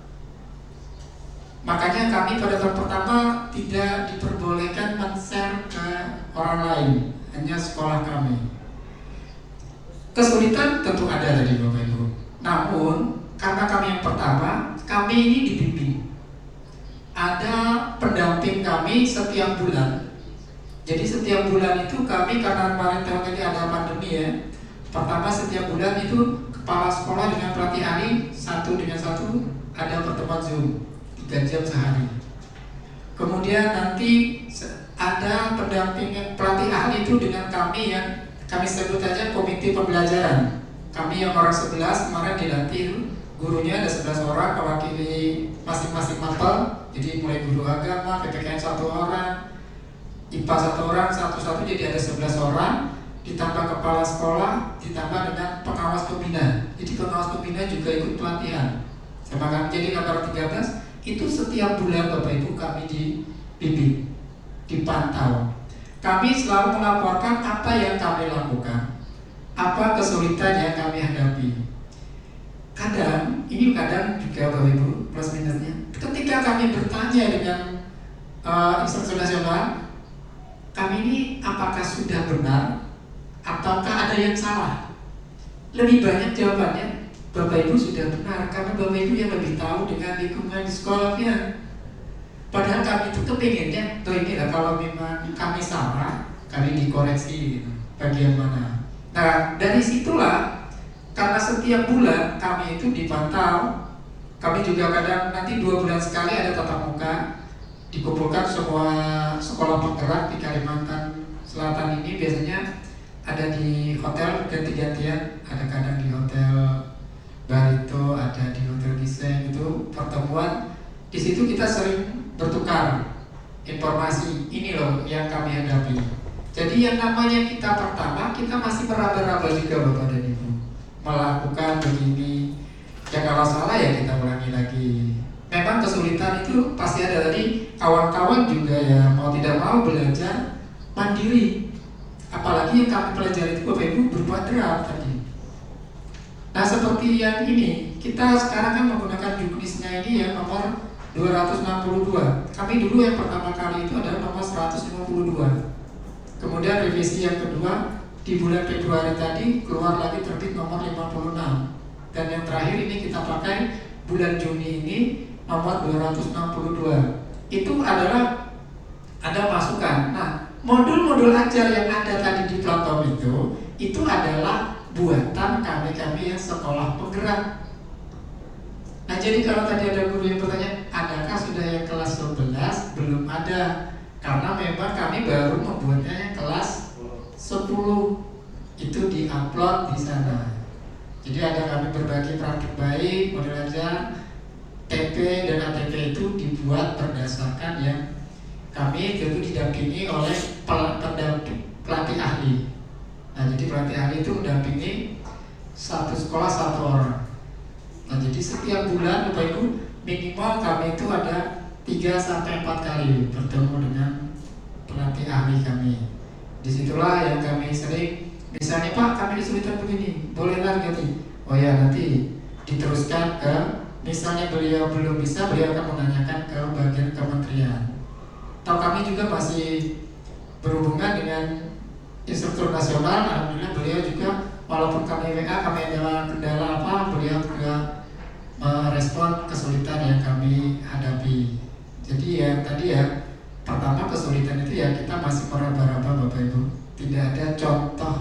Makanya kami pada tahun pertama tidak diperbolehkan men-share ke orang lain, hanya sekolah kami. Kesulitan tentu ada tadi Bapak Ibu. Namun karena kami yang pertama, kami ini dibimbing. Ada pendamping kami setiap bulan. Jadi setiap bulan itu kami, karena kemarin tahun ini ada pandemi ya. Pertama setiap bulan itu kepala sekolah dengan pelatih ahli satu dengan satu ada pertemuan Zoom 3 jam sehari. Kemudian nanti ada pendamping pelatih ahli itu dengan kami yang kami sebut aja komite pembelajaran. Kami yang orang 11 kemarin dilatih, gurunya ada 11 orang mewakili masing-masing mapel. Jadi mulai guru agama, PPKN 1 orang, IPA 1 orang, satu-satu jadi ada 11 orang. Ditambah kepala sekolah, ditambah dengan pengawas pembina. Jadi pengawas pembina juga ikut pelatihan. Sama kami jadi antara 13. Itu setiap bulan Bapak Ibu kami dibimbing, dipantau. Kami selalu melaporkan apa yang kami lakukan, apa kesulitan yang kami hadapi. Kadang juga Bapak Ibu plus minusnya, ketika kami bertanya dengan instansi nasional, kami ini apakah sudah benar ataukah ada yang salah? Lebih banyak jawabannya Bapak Ibu sudah benar, karena Bapak Ibu yang lebih tahu dengan lingkungan di sekolahnya. Padahal kami itu kepinginnya, tuh inilah kalau memang kami salah, kami dikoreksi gitu, bagian mana. Nah dari situlah, karena setiap bulan kami itu dipantau. Kami juga kadang nanti 2 bulan sekali ada tatap muka, dikumpulkan semua sekolah penggerak di Kalimantan Selatan ini. Biasanya ada di hotel ganti-gantian, ada kadang di hotel Barito, ada di hotel Giseng, itu pertemuan. Di situ kita sering bertukar informasi, ini loh yang kami hadapi. Jadi yang namanya kita pertama, kita masih meraba-raba juga Bapak dan Ibu, melakukan begini. Ya kalau salah ya kita ulangi lagi. Memang kesulitan itu pasti ada. Tadi kawan-kawan juga ya mau tidak mau belajar mandiri. Apalagi yang kami pelajari itu Bapak Ibu berupa draft tadi. Nah seperti yang ini, kita sekarang kan menggunakan juknisnya ini yang nomor 262. Kami dulu yang pertama kali itu adalah nomor 152. Kemudian revisi yang kedua di bulan Februari tadi keluar lagi terbit nomor 56. Dan yang terakhir ini kita pakai bulan Juni ini nomor 262. Itu adalah ada masukan. Nah modul-modul ajar yang ada tadi di platform itu adalah buatan kami yang sekolah penggerak. Nah jadi kalau tadi ada guru yang bertanya, adakah sudah yang kelas 11? Belum ada, karena memang kami baru membuatnya yang kelas 10. Itu di-upload di sana. Jadi ada kami berbagi praktik baik, model ajar, TP dan ATP itu dibuat berdasarkan yang kami tentu didampingi oleh pelatih ahli. Nah, jadi pelatih ahli itu mendampingi satu sekolah satu orang. Nah, jadi setiap bulan Bapak Ibu minimal kami itu ada 3-4 kali bertemu dengan pelatih ahli kami. Disitulah yang kami sering, misalnya Pak kami kesulitan begini, bolehlah ganti. Oh ya, nanti diteruskan ke, misalnya beliau belum bisa, beliau akan menanyakan ke bagian kementerian. Atau kami juga masih berhubungan dengan instruktur nasional. Alhamdulillah beliau juga, walaupun kami WA, kami ada kendala apa, beliau juga merespon kesulitan yang kami hadapi. Jadi ya tadi ya, pertama kesulitan itu ya kita masih meraba-raba Bapak Ibu, tidak ada contoh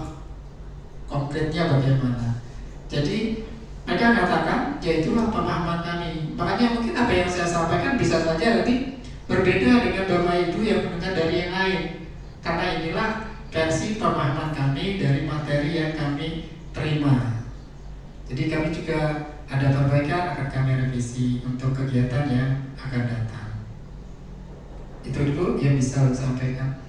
konkretnya bagaimana. Jadi mereka katakan, ya itulah pemahaman kami. Makanya mungkin apa yang saya sampaikan bisa saja nanti berbeda dengan Bapak Ibu yang mendengar dari yang lain. Karena inilah versi pemahaman kami dari materi yang kami terima. Jadi kami juga ada perbaikan, akan kami revisi untuk kegiatan yang akan datang. Itu dulu yang bisa saya sampaikan.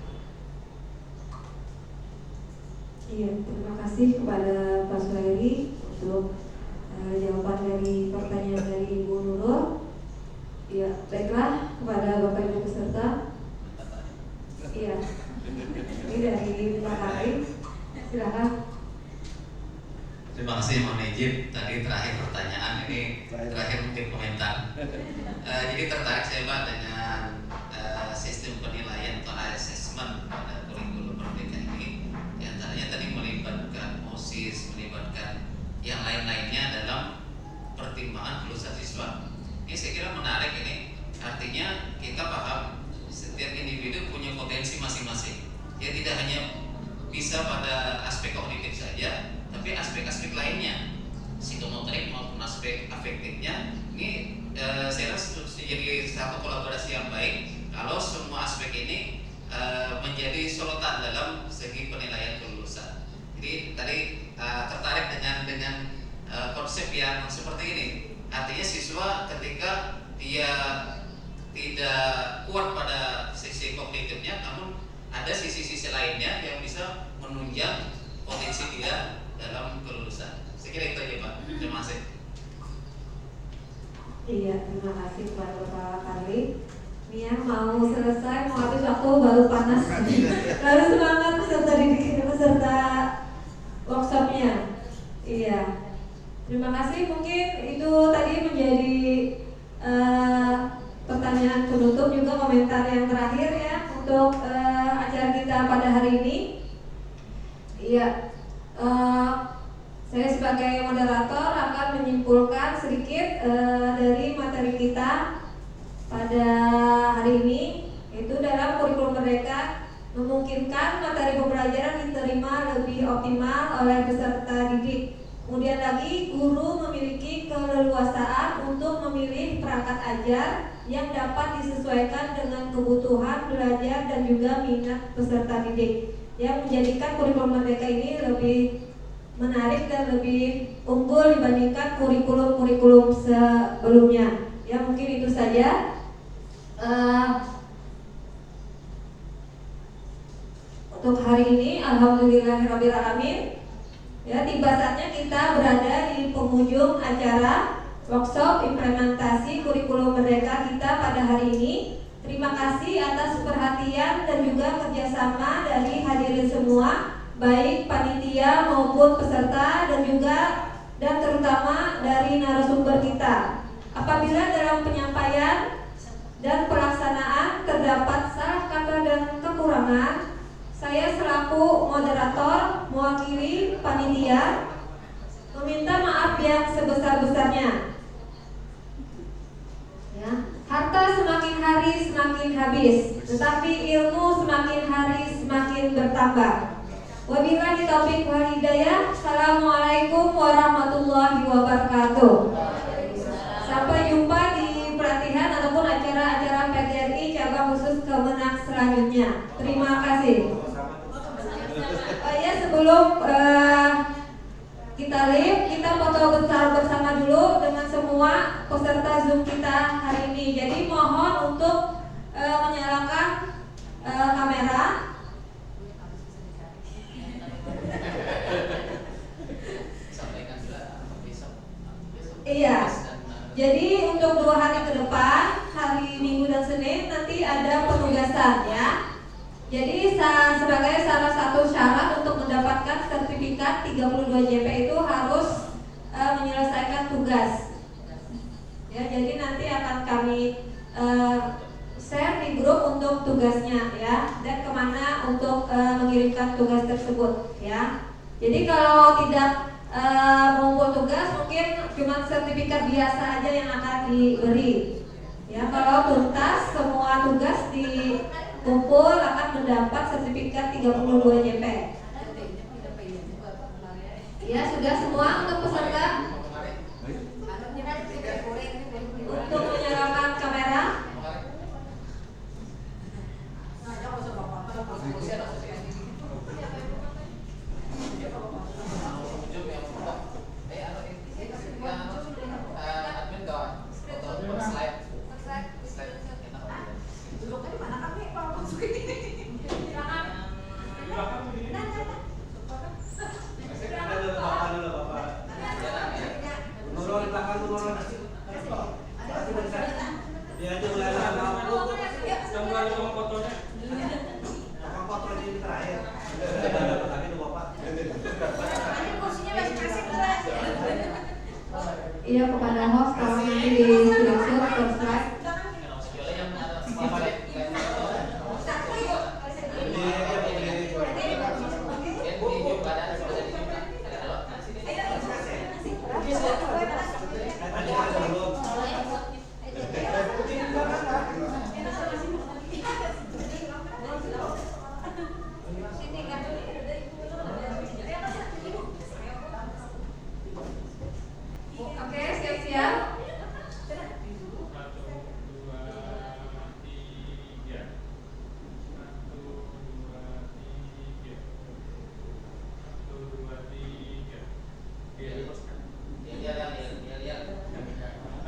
Iya, terima kasih kepada Pak Suhairi untuk jawaban dari pertanyaan dari Ibu Nurul. Ya, baiklah kepada Bapak Ibu peserta. Iya, ini dari Pak Arif. Silakan. Terima kasih Mohon izin. Tadi terakhir pertanyaan, ini terakhir mungkin komentar. Jadi tertarik saya Pak dengan sistem penilaian atau assessment pada kurikulum Merdeka ini. Di antaranya tadi melibatkan OSIS, melibatkan yang lain-lainnya dalam pertimbangan kelulusan siswa. Ini saya kira menarik ini. Artinya kita paham setiap individu punya potensi masing-masing. Ya tidak hanya bisa pada aspek kognitif saja, tapi aspek-aspek lainnya, psikomotorik maupun aspek afektifnya. Ini saya rasa jadi satu kolaborasi yang baik kalau semua aspek ini menjadi sorotan dalam segi penilaian kelulusan. Jadi tadi tertarik dengan konsep yang seperti ini. Artinya siswa ketika dia tidak kuat pada sisi kognitifnya, namun ada sisi-sisi lainnya yang bisa menunjang potensi dia dalam kelulusan. Saya kira itu aja Pak. Terima kasih. Iya, terima kasih kepada Bapak Karli. Nia mau selesai, mau habis waktu baru panas. Baru semangat peserta didik, peserta workshopnya. Iya, terima kasih. Mungkin itu tadi menjadi pertanyaan penutup, juga komentar yang terakhir ya untuk acara kita pada hari ini. Iya, saya sebagai moderator akan menyimpulkan sedikit dari materi kita pada hari ini. Itu dalam kurikulum Merdeka memungkinkan materi pembelajaran diterima lebih optimal oleh peserta didik. Kemudian lagi, guru memiliki keleluasaan untuk memilih perangkat ajar yang dapat disesuaikan dengan kebutuhan belajar dan juga minat peserta didik, yang menjadikan kurikulum Merdeka ini lebih menarik dan lebih unggul dibandingkan kurikulum-kurikulum sebelumnya. Ya, mungkin itu saja. Untuk hari ini, alhamdulillahirabbil alamin. Ya, tiba saatnya kita berada di penghujung acara workshop implementasi kurikulum Merdeka kita pada hari ini. Terima kasih atas perhatian dan juga kerjasama dari hadirin semua, baik panitia maupun peserta dan terutama dari narasumber kita. Apabila dalam penyampaian dan pelaksanaan terdapat salah kata dan kekurangan, saya selaku moderator mewakili panitia meminta maaf yang sebesar-besarnya. Ya, harta semakin hari semakin habis, tetapi ilmu semakin hari semakin bertambah. Wabillahi taufiq wal hidayah. Assalamualaikum warahmatullahi wabarakatuh. Sampai jumpa di pelatihan ataupun acara-acara PGRI cabang khusus Kemenang selanjutnya. Terima kasih. Ya, sebelum kita live, kita foto bersama dulu dengan semua peserta Zoom kita hari ini. Jadi mohon untuk menyalakan kamera. Jadi untuk 2 hari ke depan, hari Minggu dan Senin nanti ada penugasan ya. Jadi sebagai salah satu syarat untuk mendapatkan sertifikat 32 JP itu harus menyelesaikan tugas. Ya, jadi nanti akan kami share di grup untuk tugasnya ya, dan kemana untuk mengirimkan tugas tersebut ya. Jadi kalau tidak mengumpul tugas, mungkin cuma sertifikat biasa aja yang akan diberi. Ya, kalau tuntas semua tugas dikumpul akan mendapat sertifikat 32 JP. Ya, sudah semua untuk peserta. Untuk menyalakan kamera. Iya, kepada host kalau nanti di screenshot per slide. Oke, siap-siap.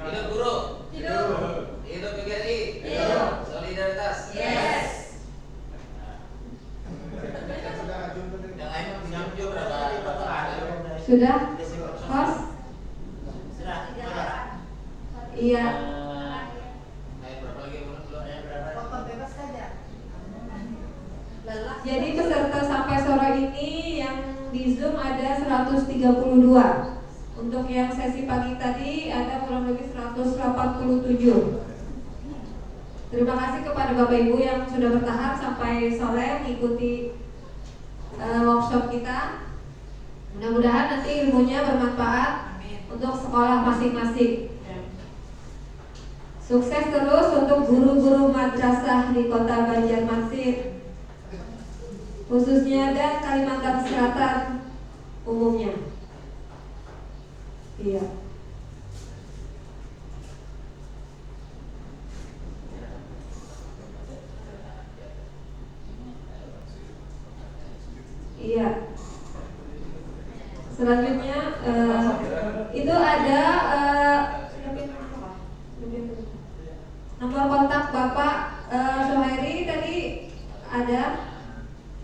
Hidup guru. Hidup PGRI. Solidaritas. Yes. Yang juga berapa? Sudah? Host? Iya. Berapa lagi belum? Jadi peserta sampai sore ini yang di Zoom ada 132. Untuk yang sesi pagi tadi ada kurang lebih 187. Terima kasih kepada Bapak Ibu yang sudah bertahan sampai sore mengikuti workshop kita. Mudah-mudahan nanti ilmunya bermanfaat untuk sekolah masing-masing. Sukses terus untuk guru-guru madrasah di Kota Banjarmasin, khususnya dan Kalimantan Selatan umumnya. Iya. Iya. Selanjutnya itu ada nomor kontak Bapak Suhairi tadi ada.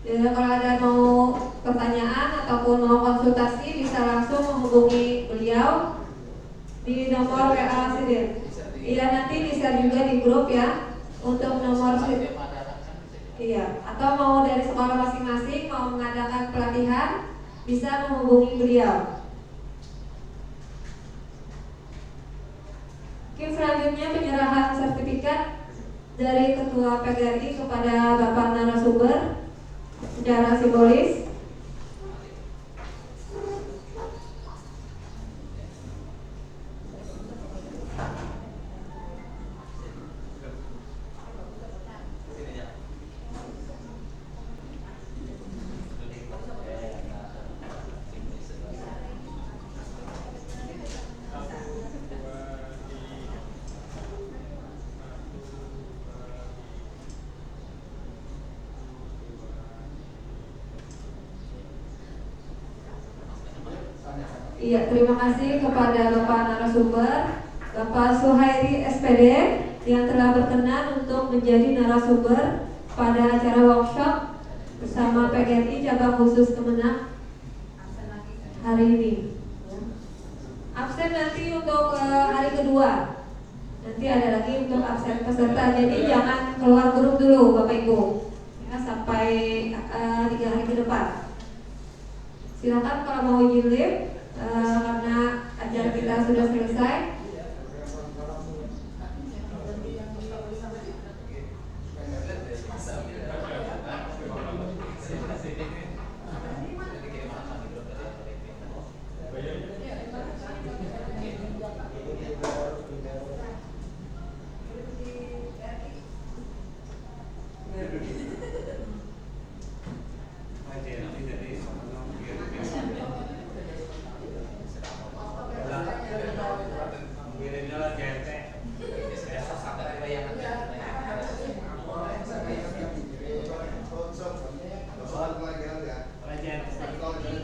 Ya, kalau ada mau pertanyaan ataupun mau konsultasi bisa langsung menghubungi beliau di nomor WA Sidir. Iya, nanti di-share juga di grup ya untuk nomor Sidir. Iya, atau mau dari sekolah masing-masing mau mengadakan pelatihan bisa menghubungi beliau. Oke, selanjutnya penyerahan sertifikat dari Ketua PGRI kepada Bapak narasumber secara simbolis. Iya, terima kasih kepada Bapak narasumber, Bapak Suhairi SPD yang telah berkenan untuk menjadi narasumber pada acara workshop bersama PGRI Cabang Khusus Kemenang hari ini. Absen absen nanti untuk hari kedua. Nanti ada lagi untuk absen peserta. Jadi jangan keluar grup dulu Bapak Ibu. Ya, sampai 3 hari ke depan. Silakan kalau mau izin live karena acara kita sudah selesai. Soal